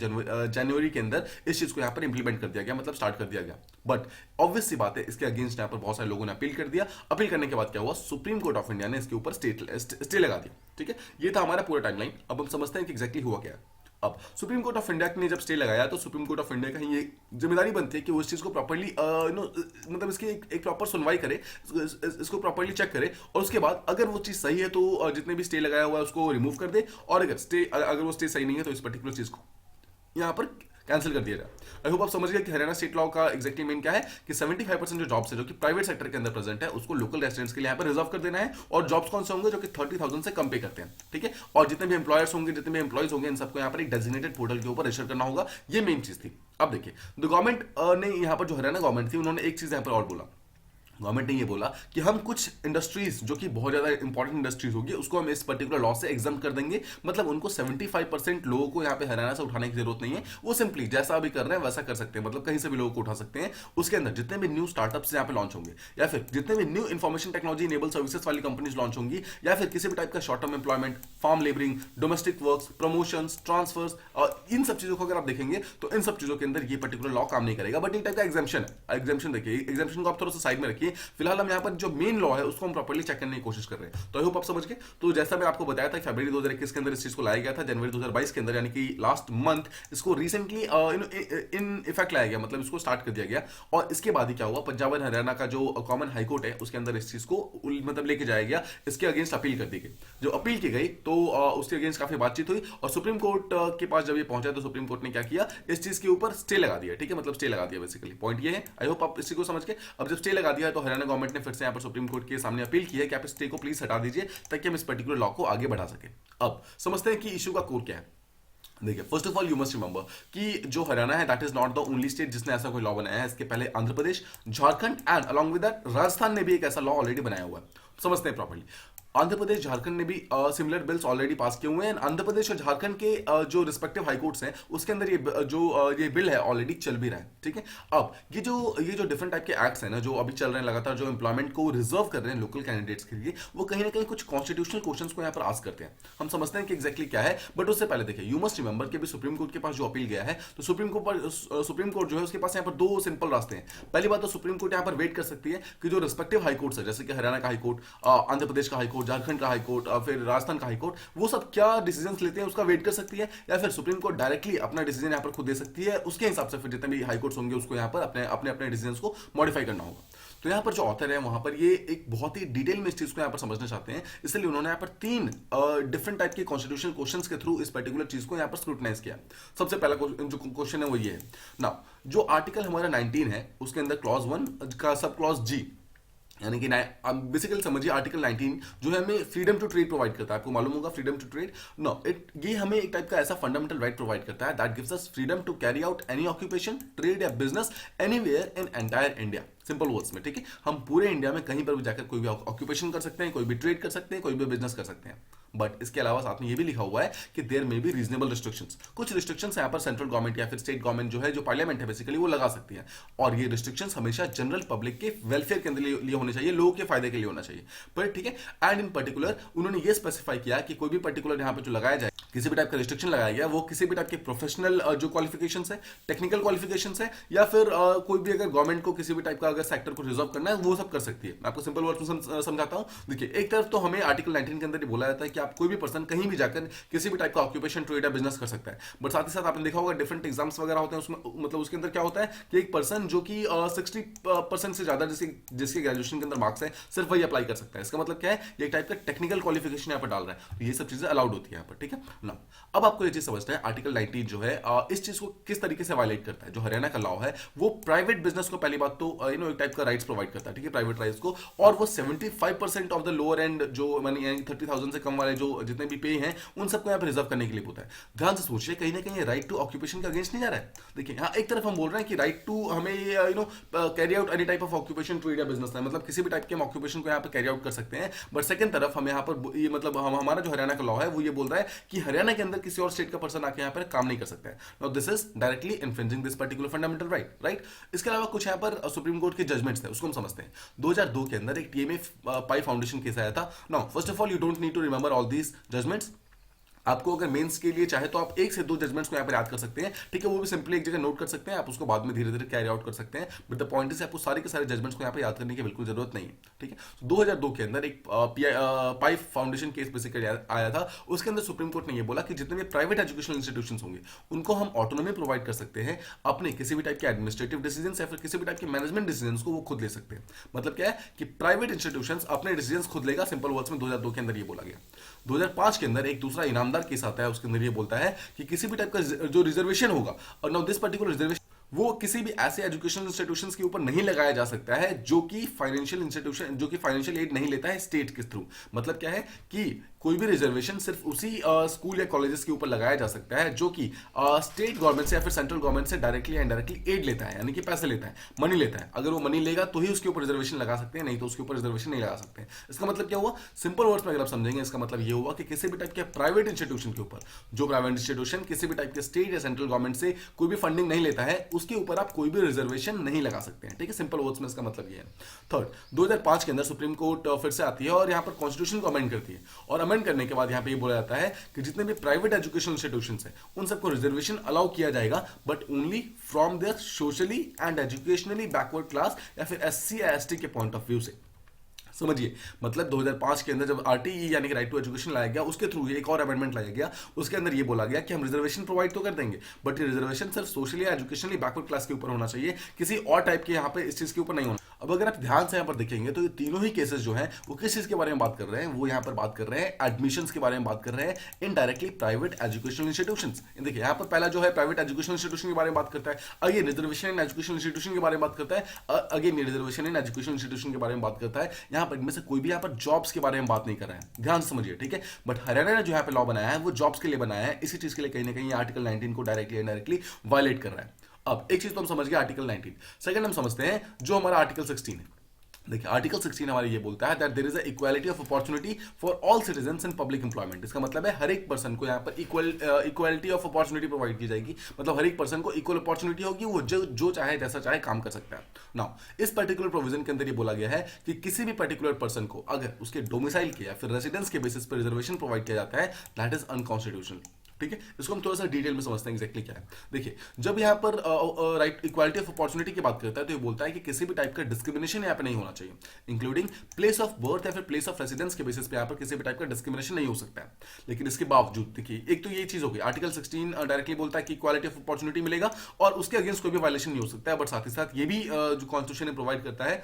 जनवरी के अंदर इस चीज को यहां पर इंप्लीमेंट कर दिया गया, मतलब स्टार्ट कर दिया गया। बट ऑब्वियस सी बात है, इसके अगेंस्ट यहां पर बहुत सारे लोगों ने अपील कर दिया। अपील करने के बाद क्या हुआ, सुप्रीम कोर्ट ऑफ इंडिया ने इसके ऊपर स्टे लगा दिया, ठीक है। ये था हमारा पूरा टाइमलाइन। अब हम समझते हैं कि एग्जैक्टली हुआ क्या है। अब सुप्रीम कोर्ट ऑफ इंडिया ने जब स्टे लगाया तो सुप्रीम कोर्ट ऑफ इंडिया का ये जिम्मेदारी बनती है कि वो इस चीज को प्रॉपर्ली मतलब इसकी एक प्रॉपर सुनवाई करे, इसको प्रॉपर्ली चेक करे और उसके बाद अगर वो चीज सही है तो जितने भी स्टे लगाया हुआ है उसको रिमूव कर दे, और अगर वो स्टे सही नहीं है तो इस पर्टिकुलर चीज को यहां पर कैंसिल कर दिया जाए। आई होप आप समझ गए कि हरियाणा स्टेट लॉ का एग्जैक्टली मेन क्या है कि 75% जो जॉब्स है जो कि प्राइवेट सेक्टर के अंदर प्रेजेंट है उसको लोकल रेसिडेंट्स के लिए यहाँ पर रिजर्व कर देना है, और जॉब्स कौन से होंगे जो कि 30,000 से कम पे करते हैं, ठीक है। और जितने भी एम्प्लॉयर्स होंगे, जितने भी एम्प्लॉयज होंगे, इन सबको यहाँ पर एक डेजिग्नेटेड पोर्टल के ऊपर रजिस्टर करना होगा। ये मेन चीज थी। अब देखिए, द गवर्नमेंट ने यहाँ पर जो हरियाणा गवर्नमेंट थी उन्होंने एक चीज यहाँ पर और बोला। गवर्नमेंट ने ये बोला कि हम कुछ इंडस्ट्रीज जो कि बहुत ज्यादा इंपॉर्टेंट इंडस्ट्रीज होगी उसको हम इस पर्टिकुलर लॉ से एग्जाम कर देंगे, मतलब उनको 75% लोगों को यहाँ पे हरियाणा से उठाने की जरूरत नहीं है, वो सिंपली जैसा अभी कर रहे हैं वैसा कर सकते हैं, मतलब कहीं से भी लोगों को उठा सकते हैं। उसके अंदर जितने भी न्यू स्टार्टअप्स यहाँ पे लॉन्च होंगे, या फिर जितने भी new information technology enable services वाली कंपनीज लॉन्च होंगी, या फिर किसी भी टाइप का short term employment, farm laboring, domestic works, promotions, transfers, और इन सब चीजों को अगर आप देखेंगे तो इन सब चीजों के अंदर ये पर्टिकुलर लॉ काम नहीं करेगा। बट एक टाइप का एग्जाम्पशन है। एग्जाम्पशन देखिए, एग्जाम्पशन को आप थोड़ा सा साइड में रखिए। फिलहाल हम यहाँ पर जो मेन लॉ है उसको हम प्रॉपर्ली चेक करने की कोशिश कर रहे हैं। तो आई होप आप समझ गए। तो जैसा मैं आपको बताया था फरवरी 2021 के अंदर इस चीज को लाया गया था, जनवरी 2022 के अंदर यानी कि लास्ट मंथ इसको रिसेंटली इन इफेक्ट लाया गया, मतलब इसको स्टार्ट कर दिया गया। और इसके बाद ही क्या हुआ, पंजाब एंड हरियाणा का जो कॉमन हाईकोर्ट है उसके अंदर इस चीज को मतलब लेके जाया गया, इसके अगेंस्ट अपील कर दी गई। जो अपील की गई तो उसके अगेंस्ट काफी बातचीत हुई और सुप्रीम कोर्ट के पास जब ये पहुंचा तो सुप्रीम कोर्ट ने क्या किया, इस चीज के ऊपर स्टे लगा दिया, ठीक है, मतलब स्टे लगा दिया। बेसिकली पॉइंट ये है। आई होप आप इसी को समझ के। अब जब स्टे लगा दिया तो हरियाणा गवर्नमेंट ने फिर से यहाँ पर सुप्रीम कोर्ट के सामने अपील की है कि आप इस स्टे को प्लीज हटा दीजिए ताकि हम इस पर्टिकुलर लॉ को आगे बढ़ा सके। अब समझते हैं कि इशू का कोर क्या है। देखिए, first of all you must remember कि जो हरियाणा है that is not the only state जिसने ऐसा कोई लॉ बनाया है। इसके पहले Andhra Pradesh, Jharkhand and along with that Rajasthan ने भी एक ऐसा लॉ ऑलरेडी बनाया हुआ है। समझते हैं प्रॉपर्ली। आंध्र प्रदेश, झारखंड ने भी सिमिलर बिल्स ऑलरेडी पास किए हुए हैं। आंध्र प्रदेश और झारखंड के जो रिस्पेक्टिव हाई कोर्ट्स हैं उसके अंदर ये बिल है ऑलरेडी चल भी रहा है, ठीक है। अब ये जो डिफरेंट टाइप के एक्ट्स हैं ना जो अभी चल रहे हैं लगातार, जो एम्प्लॉयमेंट को रिजर्व कर रहे हैं लोकल कैंडिडेट्स के लिए, वो कहीं ना कहीं कुछ कॉन्स्टिट्यूशनल क्वेश्चंस को यहाँ पर आस्क करते हैं। हम समझते हैं कि एग्जैक्टली क्या है, बट उससे पहले देखिए, यू मस्ट रिमेंबर कि अभी सुप्रीम कोर्ट के पास जो अपील गया है तो सुप्रीम कोर्ट जो है उसके पास यहाँ पर दो सिंपल रास्ते हैं। पहली बात तो सुप्रीम कोर्ट यहाँ पर वेट कर सकती है कि जो रिस्पेक्टिव हाई कोर्ट्स है, जैसे कि हरियाणा का हाई कोर्ट, आंध्र प्रदेश का हाई कोर्ट, झारखंड का हाई कोर्ट, फिर राजस्थान का हाई कोर्ट, वो सब क्या डिसीजंस लेते हैं उसका वेट कर सकती है, या फिर सुप्रीम कोर्ट डायरेक्टली अपना डिसीजन यहाँ पर खुद दे सकती है। उसके हिसाब से फिर जितने भी हाई कोर्ट्स होंगे उसको यहाँ पर अपने डिसीजंस को मॉडिफाई करना होगा। तो यहाँ पर जो ऑथर है वहां पर ये एक बहुत ही डिटेल में इस चीज को यहाँ पर समझना चाहते हैं, इसलिए उन्होंने यहाँ पर 3 डिफरेंट टाइप के कॉन्स्टिट्यूशनल क्वेश्चंस के थ्रू इस पर्टिकुलर चीज को यहाँ पर स्क्रूटनाइज किया। सबसे पहला जो क्वेश्चन है वो ये है ना, जो आर्टिकल हमारा 19 है उसके अंदर क्लॉज 1 का सब क्लॉज जी, यानी कि बेसिकली समझिए आर्टिकल 19 जो है हमें फ्रीडम टू ट्रेड प्रोवाइड करता है। आपको मालूम होगा फ्रीडम टू ट्रेड, नो ये हमें एक टाइप का ऐसा फंडामेंटल राइट प्रोवाइड करता है that gives us freedom to carry out any occupation, trade या business anywhere in entire India. Simple words में, ठीक है, हम पूरे इंडिया में कहीं पर भी जाकर कोई भी ऑक्यूपेशन कर सकते हैं, कोई भी ट्रेड कर सकते हैं, कोई भी बिजनेस कर सकते हैं। बट इसके अलावा साथ में ये भी लिखा हुआ है कि देयर में भी रीजनेबल रिस्ट्रिक्शंस, कुछ रिस्ट्रिक्शंस यहाँ पर सेंट्रल गवर्नमेंट या फिर स्टेट गवर्नमेंट जो है, जो पार्लियामेंट है बेसिकली, वो लगा सकती है। और ये रिस्ट्रिक्शंस हमेशा जनरल पब्लिक के वेलफेयर के अंदर लिए होने चाहिए, लोगों के फायदे के लिए होना चाहिए। पर ठीक है, एंड इन पर्टिकुलर उन्होंने ये स्पेसिफाई किया कि कोई भी पर्टिकुलर यहाँ पर जो लगाया जाए, किसी भी टाइप का रिस्ट्रिक्शन लगाया गया वो किसी भी टाइप के प्रोफेशनल जो क्वालिफिकेशंस है, टेक्निकल क्वालिफिकेशंस है, या फिर कोई भी अगर गवर्नमेंट को किसी भी टाइप का अगर सेक्टर को रिजर्व करना है वो सब कर सकती है। मैं आपको सिंपल वर्ड में समझाता हूँ। देखिए, एक तरफ तो हमें आर्टिकल 19 के अंदर ये बोला जाता है कि आप कोई भी पर्सन कहीं भी जाकर किसी भी टाइप का ऑक्यूपेशन, ट्रेड या बिजनेस कर सकता है। बट साथ ही साथ आपने देखा होगा डिफरेंट एग्जाम्स वगैरह होते हैं, उसमें मतलब उसके अंदर क्या होता है कि एक पर्सन जो कि 60% से ज्यादा जिसके ग्रेजुएशन के अंदर मार्क्स है, सिर्फ वही अप्लाई कर सकता है। इसका मतलब क्या है, ये एक टाइप का टेक्निकल क्वालिफिकेशन यहाँ पर डाल रहा है। तो ये सब चीजें अलाउड होती है यहाँ पर, ठीक है ना। अब आपको ये चीज समझना है, आर्टिकल 19 जो है इस चीज को किस तरीके से वायलेट करता है। जो हरियाणा का लॉ है वो प्राइवेट बिजनेस को पहली बात तो एक टाइप का राइट्स प्रोवाइड करता है, ठीक है, प्राइवेट राइट्स को। और वो 75% ऑफ द लोअर एंड जो मनी, यानी 30,000 से कम वाले जो जितने भी पे हैं, उन सबको यहाँ पे रिजर्व करने के लिए होता है। ध्यान से सोचिए, कहीं ना कहीं राइट टू ऑक्यूपेशन के अगेंस्ट नहीं जा रहा है। देखिए, यहाँ एक तरफ हम बोल रहे हैं कि राइट टू हमें carry out any type of occupation, trade या बिजनेस है, मतलब किसी भी टाइप के हम ऑक्यूपेशन को यहाँ पे कैरी आउट कर सकते हैं। बट सेकंड तरफ हम यहाँ पर ये मतलब हमारा जो हरियाणा का लॉ है वो ये बोल रहा है कि हरियाणा के अंदर किसी और स्टेट का पर्सन आके यहाँ पर काम नहीं कर सकता है। Now this is directly infringing this particular fundamental right. इसके अलावा कुछ यहाँ पर सुप्रीम कोर्ट के जजमेंट्स है, उसको हम समझते हैं। 2002 के अंदर एक टीएमए पाई फाउंडेशन केस आया था। Now first of all you don't need to remember all these judgements. आपको अगर मेंस के लिए चाहे तो आप 1 से 2 जजमेंट्स को यहाँ पर याद कर सकते हैं, ठीक है, वो भी सिंपली एक जगह नोट कर सकते हैं, आप उसको बाद में धीरे धीरे कैरी आउट कर सकते हैं। बट द पॉइंट इज आपको सारे के सारे जजमेंट्स को यहाँ पे याद करने की बिल्कुल जरूरत नहीं है, ठीक है। 2002 के अंदर एक पाई फाउंडेशन केस बेसिकली आया था। उसके अंदर सुप्रीम कोर्ट ने ये बोला कि जितने भी प्राइवेट एजुकेशनल इंस्टीट्यूशंस होंगे उनको हम ऑटोनॉमी प्रोवाइड कर सकते हैं, अपने किसी भी टाइप के एडमिनिस्ट्रेटिव डिसीजन या फिर किसी भी टाइप के मैनेजमेंट डिसीजन को वो खुद ले सकते हैं। मतलब क्या है कि प्राइवेट इंस्टीट्यूशंस अपने डिसीजन खुद लेगा, सिंपल वर्ड्स में 2002 के अंदर ये बोला गया। 2005 के अंदर एक दूसरा इनामदार केस आता है, उसके अंदर ये बोलता है कि किसी भी टाइप का जो रिजर्वेशन होगा, और नाउ दिस पर्टिकुलर रिजर्वेशन वो किसी भी ऐसे एजुकेशनल इंस्टीट्यूशंस के ऊपर नहीं लगाया जा सकता है जो कि फाइनेंशियल इंस्टीट्यूशन, जो कि फाइनेंशियल एड नहीं लेता है स्टेट के थ्रू। मतलब क्या है कि कोई भी रिजर्वेशन सिर्फ उसी स्कूल या कॉलेजेस के ऊपर लगाया जा सकता है जो कि स्टेट गवर्नमेंट से या फिर सेंट्रल गवर्नमेंट से डायरेक्टली या इनडायरेक्टली एड लेता है, यानी कि पैसे लेता है, मनी लेता है। अगर वो मनी लेगा तो ही उसके ऊपर रिजर्वेशन लगा सकते हैं, नहीं तो उसके ऊपर रिजर्वेशन नहीं लगा सकते हैं। इसका मतलब क्या हुआ, सिंपल वर्ड्स में अगर आप समझेंगे, इसका मतलब ये हुआ कि किसी भी टाइप के प्राइवेट इंस्टीट्यूशन के ऊपर, जो प्राइवेट इंस्टीट्यूशन किसी भी टाइप के स्टेट या सेंट्रल गवर्नमेंट से कोई भी फंडिंग नहीं लेता है, उसके ऊपर आप कोई भी रिजर्वेशन नहीं लगा सकते हैं, ठीक है। सिंपल वर्ड्स में इसका मतलब ये है। थर्ड, 2005 के अंदर सुप्रीम कोर्ट फिर से आती है और यहाँ पर कॉन्स्टिट्यूशन को अमेंड करती है, और अमेंड करने के बाद यहाँ पे बोला जाता है कि जितने भी प्राइवेट एजुकेशनल इंस्टीट्यूशंस हैं उन सबको रिजर्वेशन अलाउ किया जाएगा, but only from there socially and educationally backward class या फिर एससी या एसटी के पॉइंट ऑफ व्यू से। समझिए, मतलब 2005 के अंदर जब आरटीई यानी कि राइट टू एजुकेशन लाया गया, उसके थ्रू एक और अमेंडमेंट लाया गया। उसके अंदर ये बोला गया कि हम रिजर्वेशन प्रोवाइड तो कर देंगे, बट ये रिजर्वेशन सिर्फ सोशली या एजुकेशनली बैकवर्ड क्लास के ऊपर होना चाहिए, किसी और टाइप के यहाँ पे इस चीज के ऊपर नहीं होना। अब अगर आप ध्यान से यहाँ पर देखेंगे तो ये तीनों ही केसेस जो हैं वो किस चीज के बारे में बात कर रहे हैं, वो यहाँ पर बात कर रहे हैं एडमिशंस के बारे में बात कर रहे हैं, इनडायरेक्टली प्राइवेट एजुकेशनल इंस्टीट्यूशंस। देखिए, यहाँ पर पहला जो है प्राइवेट एजुकेशनल इंस्टीट्यूशन के बारे में बात करता है, again reservation in educational institution के बारे में बात करता है, again reservation in educational institution के बारे में बात करता है। यहाँ पर इनमें से कोई भी यहाँ पर जॉब्स के बारे में बात नहीं कर रहे हैं, ध्यान से समझिए, ठीक है। बट हरियाणा ने जो यहाँ पे लॉ बनाया है वो जॉब्स के लिए बनाया है, इसी चीज के लिए कहीं ना कहीं आर्टिकल 19 को डायरेक्टली इनडायरेक्टली वायलेट कर रहा है। अब एक चीज तो हम समझ गए आर्टिकल 19। सेकंड हम समझते हैं जो हमारा आर्टिकल 16 है। देखिए, आर्टिकल 16 हमारे ये बोलता है that there is a equality of opportunity for all citizens in public employment. इसका मतलब है हर एक पर्सन को यहाँ पर इक्वालिटी ऑफ अपॉर्चुनिटी प्रोवाइड की जाएगी, मतलब हर एक पर्सन को इक्वल अपॉर्चुनिटी होगी, वो जो चाहे जैसा चाहे काम कर सकता है। नाउ इस पर्टिकुलर प्रोविजन के अंदर ये बोला गया है कि किसी भी पर्टिकुलर पर्सन को अगर उसके डोमिसाइल के या फिर रेसिडेंस के बेसिस पर रिजर्वेशन प्रोवाइड किया जाता है, दैट इज अनकॉन्स्टिट्यूशनल, ठीक है। इसको हम थोड़ा सा डिटेल में समझते हैं एग्जैक्टली क्या है। देखिए, जब यहाँ पर राइट इक्वालिटी ऑफ अपॉर्चुनिटी की बात करता है तो ये बोलता है कि किसी भी टाइप का डिस्क्रिमिनेशन यहाँ पे नहीं होना चाहिए, इंक्लूडिंग प्लेस ऑफ बर्थ या फिर प्लेस ऑफ रेसिडेंस के बेसिस पे यहाँ पर किसी भी टाइप का डिस्क्रिमिनेशन नहीं हो सकता है। लेकिन इसके बावजूद देखिए, एक तो ये चीज हो गई, आर्टिकल 16 डायरेक्टली बोलता है कि इक्वालिटी ऑफ अपॉर्चुनिटी मिलेगा और उसके अगेंस्ट कोई भी वायलेशन नहीं हो सकता है। बट साथ ही साथ ये भी जो कॉन्स्टिट्यूशन प्रोवाइड करता है,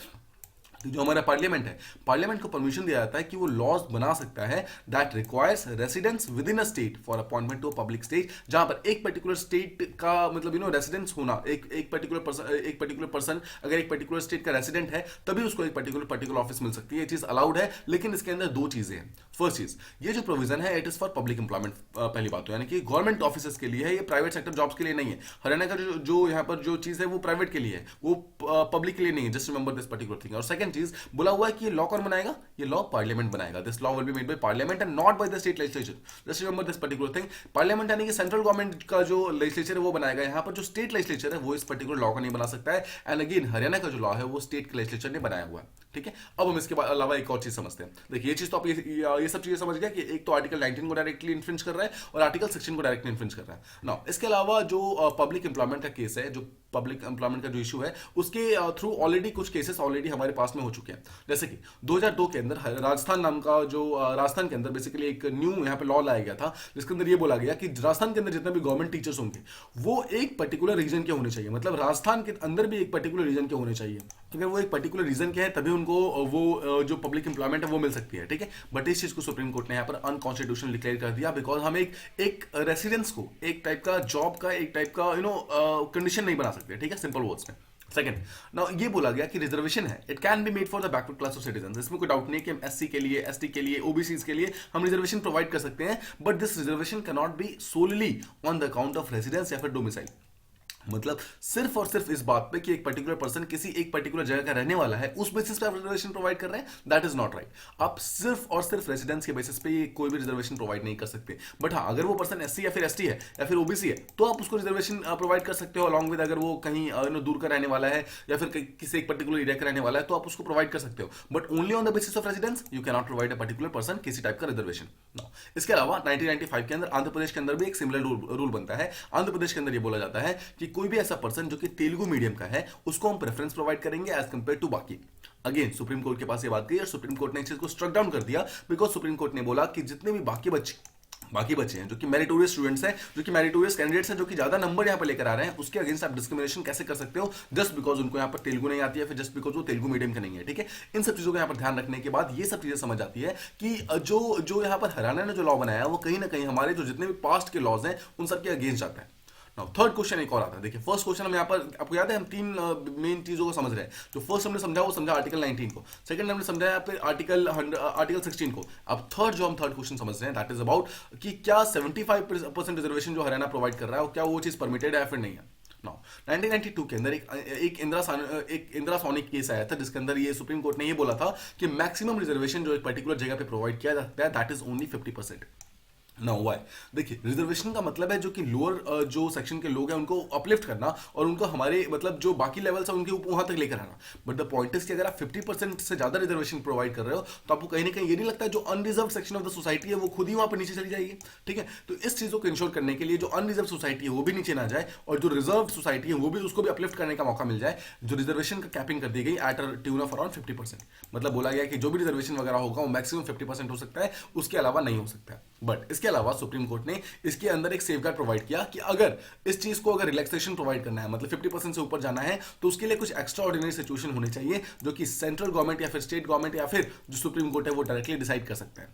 जो हमारा पार्लियामेंट है, पार्लियामेंट को परमिशन दिया जाता है कि वो लॉज बना सकता है that requires residence within a state for appointment to a public state, जहां पर एक पर्टिकुलर स्टेट का मतलब रेसिडेंस होना, एक पर्टिकुलर पर्सन अगर एक पर्टिकुलर स्टेट का रेसिडेंट है तभी उसको एक पर्टिकुलर ऑफिस मिल सकती है। ये चीज अलाउड है, लेकिन इसके अंदर दो चीजें हैं। फर्स्ट चीज, ये जो प्रोविजन है it is for public employment, पहली बात तो यानी कि गवर्नमेंट ऑफिस के लिए है, ये प्राइवेट सेक्टर जॉब्स के लिए नहीं है। हरियाणा का जो यहाँ पर जो चीज है वो प्राइवेट के लिए है, वो पब्लिक के लिए नहीं है। Just remember this particular thing. और सेकंड चीज बोला हुआ है कि ये लॉ कौन बनाएगा, ये लॉ पार्लियामेंट बनाएगा। This law will be made by parliament and not by the state legislature. Just remember this particular thing. Parliament यानी कि सेंट्रल गवर्नमेंट का जो लेजिस्लेचर है वो बनाएगा, यहाँ पर जो स्टेट लेजिस्लेचर है वो इस पर्टिकुलर लॉ का नहीं बना सकता है। एंड अगेन हरियाणा का जो लॉ है वो स्टेट के लेजिस्लेचर ने बनाया हुआ है। ठीक है। अब हम इसके अलावा एक और चीज समझते हैं। देखिए ये चीज तो आप ये सब चीजें समझ गया कि एक तो आर्टिकल 19 को डायरेक्टली इन्फ्रिंज कर रहा है और आर्टिकल 16 को डायरेक्टली इन्फ्रिंज कर रहा है ना। इसके अलावा जो पब्लिक एम्प्लॉयमेंट का केस है, जो पब्लिक एम्प्लॉयमेंट का जो इशू है, उसके थ्रू ऑलरेडी कुछ केसेस ऑलरेडी हमारे पास में हो चुके हैं। जैसे कि 2002 के अंदर राजस्थान नाम का जो राजस्थान के अंदर बेसिकली एक न्यू यहाँ पे लॉ लाया गया था, जिसके अंदर ये बोला गया कि राजस्थान के अंदर जितने भी गवर्नमेंट टीचर्स होंगे वो एक पर्टिकुलर रीजन के होने चाहिए। मतलब राजस्थान के अंदर भी एक पर्टिकुलर रीजन के होने चाहिए। अगर वो एक पर्टिकुलर रीजन के हैं तभी उनको वो जो पब्लिक एम्प्लॉयमेंट है वो मिल सकती है, ठीक है। बट इस चीज को सुप्रीम कोर्ट ने यहाँ पर अनकॉन्स्टिट्यूशनल डिक्लेयर कर दिया, बिकॉज हम एक रेसिडेंस को एक टाइप का जॉब का एक टाइप का कंडीशन नहीं बना सकते, ठीक है, सिंपल वर्ड्स में। सेकंड, नाउ ये बोला गया कि रिजर्वेशन है, it can be made for the backward class of citizen. इसमें कोई डाउट नहीं है कि हम एससी के लिए, एसटी के लिए, ओबीसी के लिए हम रिजर्वेशन प्रोवाइड कर सकते हैं, but this reservation can not B solely on the account of residence या फिर डोमिसाइल। मतलब सिर्फ और सिर्फ इस बात पे कि एक पर्टिकुलर पर्सन किसी एक पर्टिकुलर जगह का रहने वाला है, उस बेसिस पे आप रिजर्वेशन प्रोवाइड कर रहे हैं, दैट इज नॉट राइट। आप सिर्फ और सिर्फ रेजिडेंस के बेसिस पे कोई भी रिजर्वेशन प्रोवाइड नहीं कर सकते। बट हाँ, अगर वो पर्सन एससी या फिर एसटी है या फिर ओबीसी है तो आप उसको रिजर्वेशन प्रोवाइड कर सकते हो, अलॉन्ग विद अगर वो कहीं दूर का रहने वाला है या फिर किसी एक पर्टिकुलर एरिया का रहने वाला है तो आप उसको प्रोवाइड कर सकते हो, but only on the basis of residence you can not provide a particular person किसी टाइप का रिजर्वेशन। इसके अलावा 1995 के अंदर आंध्र प्रदेश के अंदर भी एक सिमिलर रूल बनता है। आंध्र प्रदेश के अंदर ये बोला जाता है कि कोई भी ऐसा पर्सन जो कि तेलुगु मीडियम का है उसको हम प्रेफरेंस प्रोवाइड करेंगे एज कंपेयर टू बाकी। अगेन सुप्रीम कोर्ट के पास ये बात गई और सुप्रीम कोर्ट ने इस चीज को स्ट्रक डाउन कर दिया, बिकॉज सुप्रीम कोर्ट ने बोला कि जितने भी बाकी बच्चे हैं जो कि मेरिटोरियस स्टूडेंट्स हैं, जो कि मेरिटोरियस कैंडिडेट्स हैं, जो कि ज्यादा नंबर यहां पर लेकर आ रहे हैं, उसके अगेंस्ट आप डिस्क्रिमिनेशन कैसे कर सकते हो जस्ट बिकॉज उनको यहां पर तेलुगु नहीं आती है, फिर जस्ट बिकॉज वो तेलुगु मीडियम के नहीं है, ठीक है। इन सब चीजों को यहां पर ध्यान रखने के बाद ये सब चीजें समझ आती है कि जो यहां पर हरियाणा ने जो लॉ बनाया है वो कहीं ना कहीं हमारे जो जितने भी पास्ट के लॉज हैं उन सबके अगेंस्ट जाता है। नाउ थर्ड क्वेश्चन एक और आता है। देखिए फर्स्ट क्वेश्चन हम यहाँ पर, आपको याद है हम तीन मेन चीजों को समझ रहे हैं। जो फर्स्ट हमने समझा वो समझा आर्टिकल 19 को, सेकंड हमने समझा यहाँ पे आर्टिकल 16 को। अब हम थर्ड क्वेश्चन समझ रहे हैं, दैट इज अबाउट कि क्या 75% रिजर्वेशन जो हरियाणा प्रोवाइड कर रहा है क्या वो चीज परमिटेड है या फिर नहीं है। नाउ 1992 के अंदर एक इंदिरा सोनी केस आया था, जिसके अंदर ये सुप्रीम कोर्ट ने ये बोला था कि मैक्सिमम रिजर्वेशन जो एक पर्टिकुलर जगह पे प्रोवाइड किया जाता है that is only 50%। Now why, देखिए रिजर्वेशन का मतलब है जो कि लोअर जो सेक्शन के लोग हैं उनको अपलिफ्ट करना और उनको हमारे मतलब जो बाकी लेवल्स है उनके वहां तक लेकर आना। बट द पॉइंट इज कि अगर आप 50% से ज्यादा रिजर्वेशन प्रोवाइड कर रहे हो तो आपको कहीं ना कहीं ये नहीं लगता है जो unreserve section of the society है वो खुद ही वहां पर नीचे चली जाएगी, ठीक है। तो इस चीजों को इंश्योर करने के लिए जो अनरिजर्व सोसाइटी है वो भी नीचे ना जाए और जो रिजर्व सोसाइटी है वो भी उसको भी अपलिफ्ट करने का मौका मिल जाए, जो रिजर्वेशन का कैपिंग कर दी गई at a tune of around 50%। मतलब बोला गया कि जो भी रिजर्वेशन वगैरह होगा वो मैक्सिमम 50% हो सकता है, उसके अलावा नहीं हो सकता है। बट इसके अलावा सुप्रीम कोर्ट ने इसके अंदर एक सेफगार्ड प्रोवाइड किया कि अगर इस चीज को अगर रिलैक्सेशन प्रोवाइड करना है, मतलब 50% से ऊपर जाना है, तो उसके लिए कुछ एक्स्ट्रा ऑर्डिनरी सिचुएशन होनी चाहिए जो कि सेंट्रल गवर्नमेंट या फिर स्टेट गवर्नमेंट या फिर जो सुप्रीम कोर्ट है वो डायरेक्टली डिसाइड कर सकते हैं,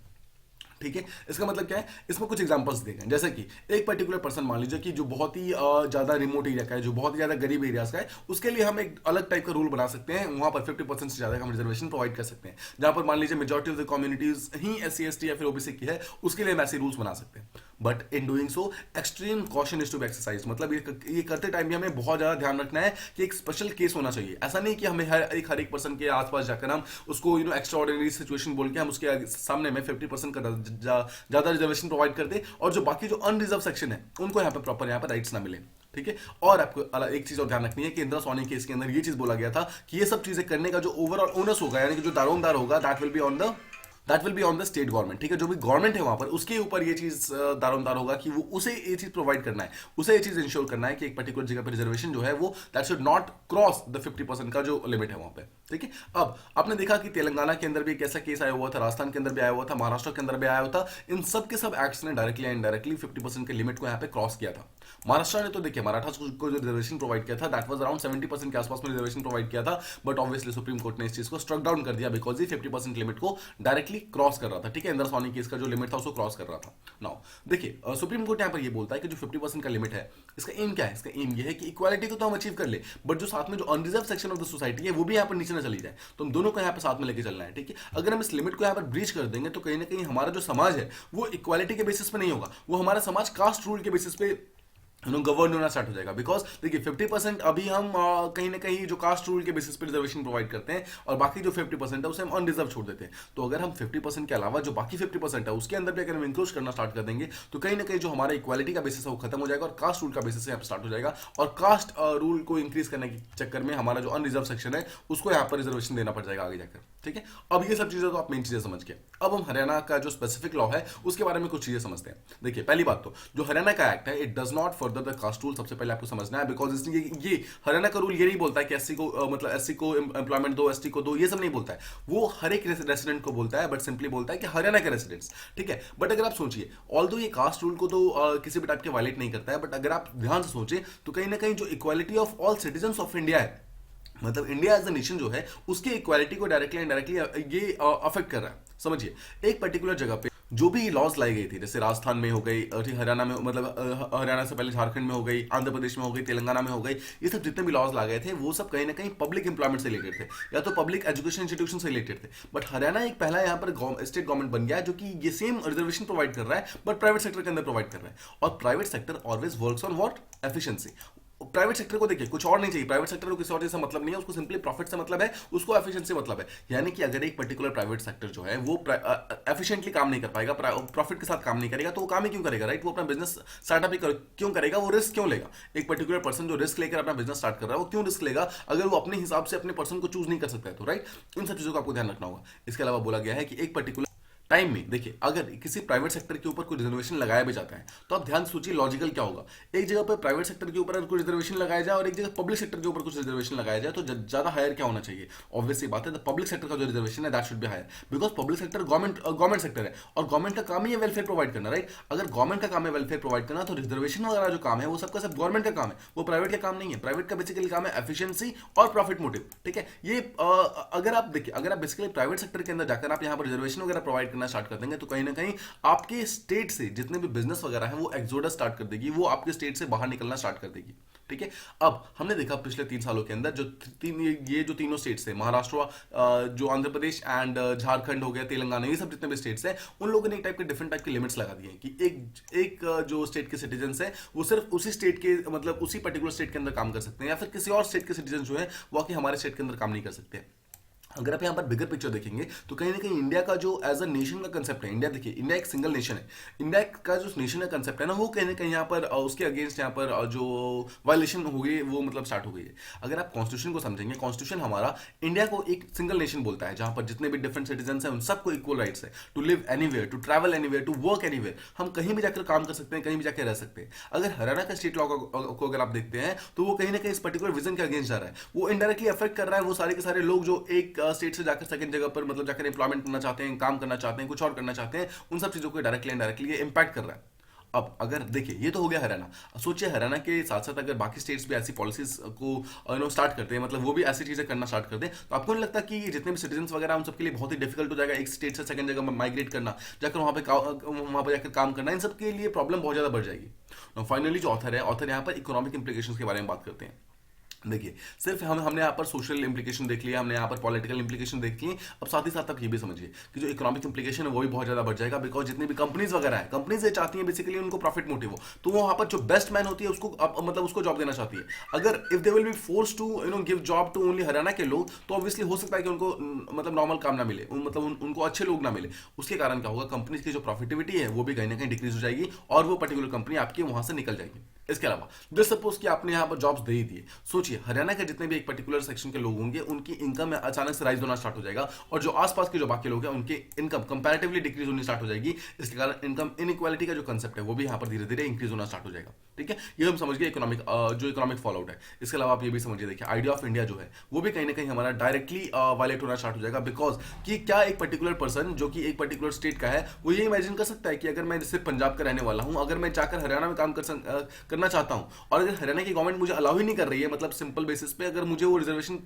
ठीक है। इसका मतलब क्या है, इसमें कुछ एग्जांपल्स देंगे, जैसे कि एक पर्टिकुलर पर्सन मान लीजिए कि जो बहुत ही ज्यादा रिमोट एरिया का है, जो बहुत ही ज्यादा गरीब एरियाज का है, उसके लिए हम एक अलग टाइप का रूल बना सकते हैं, वहां पर 50% से ज्यादा हम रिजर्वेशन प्रोवाइड कर सकते हैं। जहां पर मान लीजिए majority of the communities he SC ST या फिर ओबीसी की है, उसके लिए हम ऐसे रूल्स बना सकते हैं। But in doing so extreme caution is to be exercise. मतलब ये करते टाइम भी हमें बहुत ज्यादा ध्यान रखना है कि एक स्पेशल केस होना चाहिए। ऐसा नहीं कि हमें हर एक पर्सन के आसपास जाकर हम उसको एक्स्ट्रा ऑर्डिनरी सिचुएशन बोल के हम उसके सामने में 50% का ज्यादा रिजर्वेशन प्रोवाइड कर दे और जो बाकी जो अनरिजर्व सेक्शन है उनको यहाँ पे प्रॉपर यहाँ पे राइट्स ना मिले, ठीक है। और आपको एक चीज और ध्यान रखनी है कि इंदिरा सोनी केस के अंदर ये चीज बोला गया था कि ये सब चीजें करने का जो ओवरऑल ओनर्स होगा, यानी कि जो दारोमदार होगा, that will be on the state government, ठीक है। जो भी गवर्नमेंट है वहां पर उसके ऊपर ये चीज दारोमदार होगा कि वो उसे ये चीज प्रोवाइड करना है, उसे ये चीज इंश्योर करना है कि एक पर्टिकुलर जगह पर रिजर्वेशन जो है वो that should not cross the 50% का जो लिमिट है वहां पे, ठीक है। अब आपने देखा कि तेलंगाना के अंदर भी एक ऐसा केस आया हुआ था, राजस्थान के अंदर भी आया हुआ था, महाराष्ट्र के अंदर भी आया हुआ था। इन सब के सब एक्ट्स ने डायरेक्टली या इनडायरेक्टली 50% के लिमिट को यहाँ पे क्रॉस किया था। महाराष्ट्र ने तो देखिए मराठा को जो रिजर्वेशन प्रोवाइड किया था दैट वाज अराउंड 70% के आसपास में रिजर्वेशन प्रोवाइड किया था, बट ऑब्वियसली सुप्रीम कोर्ट ने इस चीज को स्ट्रक डाउन कर दिया बिकॉज ये 50% लिमिट को डायरेक्टली क्रॉस कर रहा था, ठीक है। इंदिरा सोनी केस का जो लिमिट था उसको क्रॉस कर रहा था। नाउ देखिए सुप्रीम कोर्ट यहाँ पर ये बोलता है कि जो 50% का लिमिट है इसका एम क्या है, इसका एम ये है कि इक्वालिटी को तो हम अचीव कर ले, बट जो साथ में जो unreserve section of the society है वो भी यहाँ पर नीचे न चली जाए, तो हम दोनों को यहाँ पे साथ में लेके चलना है, ठीक है। अगर हम इस लिमिट को यहाँ पर ब्रीच कर देंगे तो कहीं ना कहीं हमारा जो समाज है वो इक्वालिटी के बेसिस पे नहीं होगा, वो हमारा समाज कास्ट रूल के बेसिस पे गवर्न होना स्टार्ट हो जाएगा। बिकॉज देखिए 50% अभी हम कहीं ना कहीं जो कास्ट रूल के बेसिस पे रिजर्वेशन प्रोवाइड करते हैं, और बाकी जो 50% है उसे हम अनरिजर्व छोड़ देते हैं। तो अगर हम 50% के अलावा जो बाकी 50% है उसके अंदर भी अगर हम इंक्लूड करना स्टार्ट कर देंगे, तो कहीं ना कहीं जो हमारा इक्वालिटी का बेसिस है वो खत्म हो जाएगा और कास्ट रूल का बेसिस यहाँ पर स्टार्ट हो जाएगा। और कास्ट रूल को इंक्रीज करने के चक्कर में हमारा जो अनरिजर्व सेक्शन है उसको यहाँ पर रिजर्वेशन देना पड़ जाएगा आगे जाकर। ठीक है, अब ये सब चीजें तो आप मेन चीजें समझ के, अब हम हरियाणा का जो स्पेसिफिक लॉ है उसके बारे में कुछ चीजें समझते हैं। देखिए पहली बात तो जो हरियाणा का एक्ट है it does not further the caste rule, सबसे पहले आपको समझना है। बिकॉज ये हरियाणा का रूल ये नहीं बोलता है कि एससी को मतलब एससी को एम्प्लॉयमेंट दो, एसटी को दो, ये सब नहीं बोलता है। वो हर एक रेसिडेंट को बोलता है, बट सिंपली बोलता है कि हरियाणा के रेसिडेंट्स। ठीक है, बट अगर आप सोचिए ऑल्दो ये कास्ट रूल को तो किसी भी टाइप के वायलेट नहीं करता है, बट अगर आप ध्यान से सोचे तो कहीं ना कहीं जो equality of all citizen of India है, मतलब इंडिया एज अ नेशन जो है उसकी इक्वालिटी को डायरेक्टली इनडायरेक्टली ये अफेक्ट कर रहा है। समझिए एक पर्टिकुलर जगह पे जो भी लॉज लाई गई थी, जैसे राजस्थान में हो गई, हरियाणा में, मतलब हरियाणा से पहले झारखंड में हो गई, आंध्र प्रदेश में हो गई, तेलंगाना में हो गई, ये सब जितने भी लॉज ला गए थे वो सब कहीं ना कहीं पब्लिक इंप्लॉयमेंट से रिलेटेड थे या तो पब्लिक एजुकेशन इंस्टीट्यूशन से रिलेटेड थे। बट हरियाणा एक पहला यहाँ पर स्टेट गवर्नमेंट बन गया है जो कि ये सेम रिजर्वेशन प्रोवाइड कर रहा है बट प्राइवेट सेक्टर के अंदर प्रोवाइड कर रहा है। और private sector always works on what, efficiency. Private sector को देखिए कुछ और नहीं चाहिए, प्राइवेट सेक्टर को किसी और चीज से मतलब नहीं है, उसको सिंपली प्रॉफिट से मतलब है, उसको एफिशिएंसी मतलब है। यानी कि अगर एक पर्टिकुलर प्राइवेट सेक्टर जो है वो एफिशिएंटली काम नहीं कर पाएगा, प्रॉफिट के साथ काम नहीं करेगा, तो वो काम ही क्यों करेगा, राइट? वो अपना बिजनेस स्टार्टअप ही क्यों करेगा, वो रिस्क क्यों लेगा? एक पर्टिकुलर पर्सन जो रिस्क लेकर अपना बिजनेस स्टार्ट कर रहा है वो क्यों रिस्क लेगा अगर वो अपने हिसाब से अपने पर्सन को चूज नहीं कर सकता है? तो राइट, इन सब चीजों का आपको ध्यान रखना होगा। इसके अलावा बोला गया है कि एक पर्टिकुलर टाइम में देखिए अगर किसी प्राइवेट सेक्टर के ऊपर कोई रिजर्वेशन लगाया भी जाता है तो आप ध्यान सोचिए लॉजिकल क्या होगा। एक जगह पर प्राइवेट सेक्टर के ऊपर अगर कोई रिजर्वेशन लगाया जाए और एक जगह पब्लिक सेक्टर के ऊपर कुछ रिजर्वेशन लगाया जाए तो ज्यादा हायर क्या होना चाहिए? ऑब्वियसली बात है, पब्लिक सेक्टर का जो रिजर्वेशन है that should be higher, because public sector government sector है और गवर्नमेंट का काम ही है वेलफेयर प्रोवाइड करना, राइट? अगर गवर्नमेंट का काम है वेलफेयर प्रोवाइड करना तो रिजर्वेशन वगैरह जो काम है वो सबका सब गवर्नमेंट का काम है, वो प्राइवेट का काम नहीं है। प्राइवेट का बेसिकली काम है एफिशिएंसी और प्रॉफिट मोटिव। ठीक है, ये अगर आप देखिए अगर आप बेसिकली प्राइवेट सेक्टर के अंदर जाकर आप यहाँ पर रिजर्वेशन वगैरह प्रोवाइड करना स्टार्ट कर देंगे तो कहीं ना कहीं आपके स्टेट से जितने भी बिजनेस वगैरह है वो एक्सोडस स्टार्ट कर देगी, वो आपके स्टेट से बाहर निकलना स्टार्ट कर देगी। ठीक है, अब हमने देखा पिछले 3 सालों के अंदर जो ये जो तीनों स्टेट्स है, महाराष्ट्र, जो आंध्र प्रदेश एंड झारखंड हो गया, तेलंगाना, ये सब जितने भी स्टेट्स हैं उन लोगों ने एक टाइप के डिफरेंट टाइप के लिमिट्स लगा दिए हैं कि एक जो स्टेट के सिटीजन है वो सिर्फ उसी स्टेट के मतलब उसी पर्टिकुलर स्टेट के अंदर काम कर सकते हैं, या फिर किसी और स्टेट के सिटीजन जो है वो आके हमारे स्टेट के अंदर काम नहीं कर सकते। अगर आप यहाँ पर बिगर पिक्चर देखेंगे तो कहीं ना कहीं इंडिया का जो एज अ नेशन का कंसेप्ट है, इंडिया देखिए इंडिया एक सिंगल नेशन है, इंडिया का जो नेशन का कंसेप्ट है ना वो कहीं ना कहीं यहाँ पर उसके अगेंस्ट यहाँ पर जो वायलेशन हो गई वो मतलब स्टार्ट हो गई है। अगर आप कॉन्स्टिट्यूशन को समझेंगे, कॉन्स्टिट्यूशन हमारा इंडिया को एक सिंगल नेशन बोलता है जहां पर जितने भी डिफरेंट सिटीजन हैं उन सबको इक्वल राइट्स है to live anywhere, to travel anywhere, to work anywhere. हम कहीं भी जाकर काम कर सकते हैं, कहीं भी जाकर रह सकते हैं। अगर हरियाणा का स्टेट लॉ को अगर आप देखते हैं तो वो कहीं ना कहीं इस पर्टिकुलर विजन के अगेंस्ट जा रहा है, वो इनडायरेक्टली अफेक्ट कर रहा है वो सारे के सारे लोग जो एक स्टेट से जाकर सेकंड जगह पर मतलब जाकर एम्प्लॉयमेंट करना चाहते हैं, काम करना चाहते हैं, कुछ और करना चाहते हैं, उन सब चीजों को डायरेक्टली इनडायरेक्टली इंपैक्ट कर रहा है। अब अगर देखिए ये तो हो गया हरियाणा, सोचिए हरियाणा के साथ साथ अगर बाकी स्टेट्स भी ऐसी पॉलिसीज को स्टार्ट करते हैं, मतलब वो भी ऐसी चीजें करना स्टार्ट कर दें, तो आपको नहीं लगता कि जितने भी सिटीजन वगैरह उन सबके लिए बहुत ही डिफिकल्ट हो जाएगा एक स्टेट से सेकंड जगह में माइग्रेट करना, जाकर वहां पर जाकर काम करना, इन सब के लिए प्रॉब्लम बहुत ज्यादा बढ़ जाएगी। फाइनली जो ऑथर है, ऑथर यहाँ पर इकोनॉमिक इंप्लीकेशंस के बारे में बात करते हैं। देखिए सिर्फ हमने यहाँ पर सोशल इंप्लीकेशन देख लिया, हमने यहाँ पर पॉलिटिकल इंप्लीकेशन देख लिए, अब साथ ही साथ आप ये भी समझिए कि जो इकोनॉमिक इंप्लीकेशन है वो भी बहुत ज्यादा बढ़ जाएगा। बिकॉज जितनी भी कंपनीज वगैरह है, कंपनीज ये चाहती हैं बेसिकली उनको प्रॉफिट मोटिव हो, तो वो वहाँ पर जो बेस्ट मैन होती है उसको मतलब उसको जॉब देना चाहती है। अगर if they will be force to give job to only Haryana के लोग, तो ऑब्वियसली हो सकता है कि उनको मतलब नॉर्मल काम ना मिले, मतलब उनको अच्छे लोग ना मिले। उसके कारण क्या होगा, कंपनीज की जो प्रॉफिटिविटी है वो भी कहीं ना कहीं डिक्रीज हो जाएगी और वो पर्टिकुलर कंपनी आपकी वहां से निकल जाएगी। इसके अलावा जस्ट सपोज कि आपने यहाँ पर जॉब्स दे ही दिए, सोचिए हरियाणा के जितने भी एक पर्टिकुलर सेक्शन के लोग होंगे उनकी इनकम अचानक से राइज होना स्टार्ट हो जाएगा और जो आसपास के जो बाकी लोग हैं उनके इनकम कंपैरेटिवली डिक्रीज होनी स्टार्ट हो जाएगी। इसके कारण इनकम इनइक्वालिटी का जो कंसेप्ट है वो भी यहाँ पर धीरे धीरे इंक्रीज होना स्टार्ट हो जाएगा। ठीक है, ये हम समझ गए इकोनॉमिक जो इकोनॉमिक फॉलोआउट है। इसके अलावा आप ये भी समझिए, देखिए आइडिया ऑफ इंडिया जो है वो भी कहीं ना कहीं हमारा डायरेक्टली वायलेट होना स्टार्ट हो जाएगा। बिकॉज कि क्या एक पर्टिकुलर पर्सन जो कि एक पर्टिकुलर स्टेट का है वो ये इमेजिन कर सकता है कि अगर मैं जैसे पंजाब का रहने वाला हूं, अगर मैं जाकर हरियाणा में काम करना चाहता हूं और अगर हरियाणा की गवर्नमेंट मुझे अलाउ ही नहीं कर रही है, मतलब सिंपल बेसिस पे अगर मुझे वो रिजर्वेशन,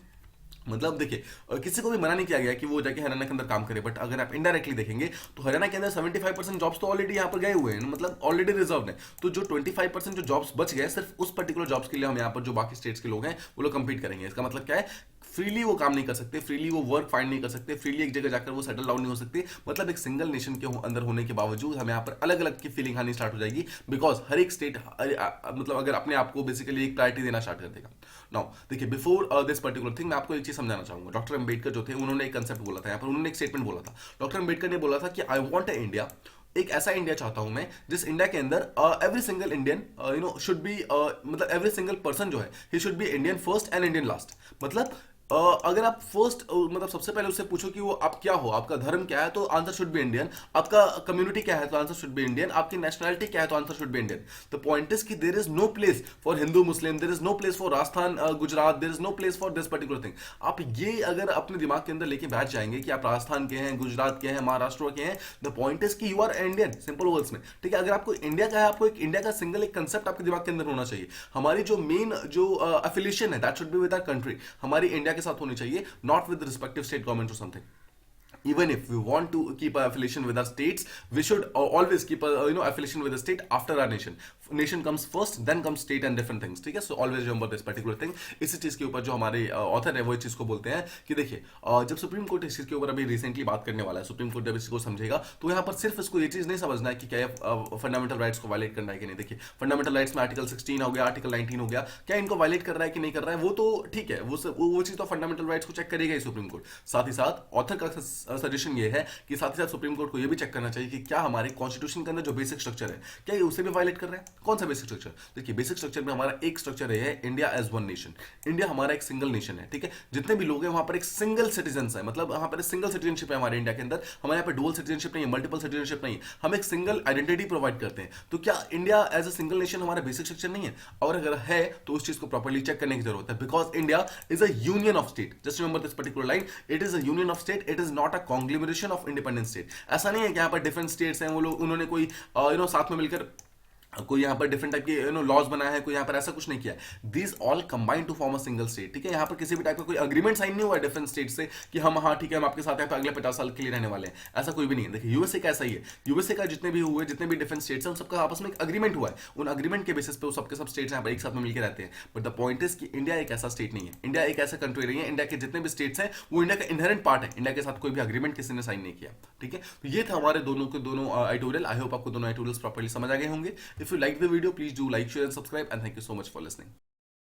मतलब देखिए किसी को भी मना नहीं किया गया कि वो जाके हरियाणा के अंदर काम करे, बट अगर आप इनडायरेक्टली देखेंगे तो हरियाणा के अंदर 75% जॉब्स तो ऑलरेडी यहाँ पर गए हुए हैं, मतलब ऑलरेडी रिजर्व है। तो जो 25% जो जॉब्स बच गए सिर्फ उस पर्टिकुलर जॉब्स के लिए हम यहाँ पर जो बाकी स्टेट्स के लोग हैं वो लोग कंपीट करेंगे। इसका मतलब क्या है, फ्रीली वो काम नहीं कर सकते, फ्रीली वो वर्क फाइंड नहीं कर सकते, फ्रीली एक जगह जाकर वो सेटल डाउन नहीं हो सकते। मतलब एक सिंगल नेशन के अंदर होने के बावजूद हमें यहाँ पर अलग अलग की फीलिंग आनी स्टार्ट हो जाएगी, बिकॉज हर एक स्टेट मतलब अगर अपने आप को बेसिकली एक प्रायोरिटी देना स्टार्ट कर देगा। नाउ देखिए, बिफोर दिस पर्टिकुलर थिंग मैं आपको एक चीज समझाना चाहूंगा। डॉक्टर अंबेडकर जो थे उन्होंने एक कंसेप्ट बोला था, यहाँ पर उन्होंने एक स्टेटमेंट बोला था। डॉक्टर अंबेडकर ने बोला था कि आई वॉन्ट ए इंडिया, एक ऐसा इंडिया चाहता हूं मैं जिस इंडिया के अंदर every single Indian should be, मतलब एवरी सिंगल पर्सन जो है he should be Indian first and Indian last. मतलब अगर आप फर्स्ट मतलब सबसे पहले उससे पूछो कि वो आप क्या हो, आपका धर्म क्या है, तो आंसर शुड बी इंडियन। आपका कम्युनिटी क्या है, तो आंसर शुड बी इंडियन। आपकी नेशनलिटी क्या है, तो answer should be Indian. The point is कि there is no place for Hindu Muslim, there is no place for Rajasthan Gujarat, there is no place for this particular thing. आप ये अगर अपने दिमाग के अंदर लेके बैठ जाएंगे कि आप राजस्थान के हैं, गुजरात के हैं, महाराष्ट्र के हैं, द पॉइंट इज कि you are Indian, simple words में। ठीक है, अगर आपको इंडिया का है, आपको एक इंडिया का सिंगल एक कंसेप्ट आपके दिमाग के अंदर होना चाहिए। हमारी जो मेन जो एफिलिएशन है that should be with our country, हमारी इंडिया के साथ होनी चाहिए, not with the respective state governments or something. Even if we want to keep our affiliation with our states, we should always keep a affiliation with the state after our nation. Nation comes first, then comes state and different things. ठीक है, so always remember this particular thing. इसी चीज के ऊपर जो हमारे author है वो इस चीज को बोलते हैं कि देखिए, जब सुप्रीम कोर्ट इस चीज के ऊपर अभी रिसेंटली बात करने वाला है, सुप्रीम कोर्ट जब इसको समझेगा तो यहाँ पर सिर्फ इसको ये चीज नहीं समझना है कि क्या फंडामेंटल राइट्स को वायलेट करना है कि नहीं। देखिए, फंडामेंटल राइट्स में आर्टिकल 16 हो गया, आर्टिकल 19 हो गया, क्या इनको वायलेट कर रहा है कि नहीं कर रहा है, वो तो ठीक है, वो चीज तो फंडामेंटल राइट्स को चेक करेगा ही सुप्रीम कोर्ट। साथ ही साथ ऑथर का सजेशन ये है कि साथ ही साथ सुप्रीम कोर्ट को यह भी चेक करना चाहिए कि क्या हमारे कॉन्स्टिट्यूशन के अंदर जो बेसिक स्ट्रक्चर है, क्या ये उसे भी वायलेट कर रहा है। कौन सा बेसिक स्ट्रक्चर? देखिए, बेसिक स्ट्रक्चर में हमारा एक स्ट्रक्चर है India as one nation. India हमारा एक सिंगल नेशन है, ठीक है। जितने भी लोग हैं वहां पर एक सिंगल सिटीजन है, मतलब वहां पर सिंगल सिटीजनशिप है हमारे इंडिया के अंदर। हमारे यहाँ पे डुअल सिटीजनशिप नहीं है, मल्टीपल सिटीजनशिप नहीं है, हम एक सिंगल आइडेंटिटी प्रोवाइड करते हैं। तो क्या India as a single nation हमारा बेसिक स्ट्रक्चर नहीं है? और अगर है तो उस चीज को प्रॉपर्ली चेक करने की जरूरत है, because India is a union of state. Just remember this particular line, it is a union of state, it is not a कॉन्ग्लोमरेशन of independent state. ऐसा नहीं है कि यहाँ पर डिफरेंट स्टेट्स हैं, वो लोग उन्होंने कोई साथ में मिलकर कोई यहाँ पर डिफरेंट टाइप के लॉज बनाया है, कोई यहाँ पर ऐसा कुछ नहीं किया। These all combined to form a single state. ठीक है, यहाँ पर किसी भी टाइप का कोई अग्रीमेंट साइन नहीं हुआ है डिफरेंट स्टेट से कि हम हाँ ठीक है हम आपके साथ यहाँ पे अगले 50 साल के लिए रहने वाले हैं, ऐसा कोई भी नहीं है। देखिए, यूएसए का ऐसा ही है, यूएसए का जितने भी हुए, जितने भी डिफरेंट स्टेट्स हैं, उन सबका आपस में एक अग्रीमेंट हुआ है। उन अग्रीमेंट के बेसिस पे वो सबके सब स्टेट्स यहाँ पर एक साथ में मिलकर रहते हैं। बट द पॉइंट इज कि इंडिया एक ऐसा स्टेट नहीं है, इंडिया एक ऐसा कंट्री नहीं है। इंडिया के जितने भी स्टेट्स हैं वो इंडिया का इनहेरेंट पार्ट है, इंडिया के साथ कोई भी अग्रीमेंट किसी ने साइन नहीं किया। ठीक है, तो ये था हमारे दोनों के दोनों एडिटोरियल। आई होप आपको दोनों एडिटोरियल्स प्रॉपर्ली समझ आ गए होंगे। If you like the video, please do like, share and subscribe, and thank you so much for listening.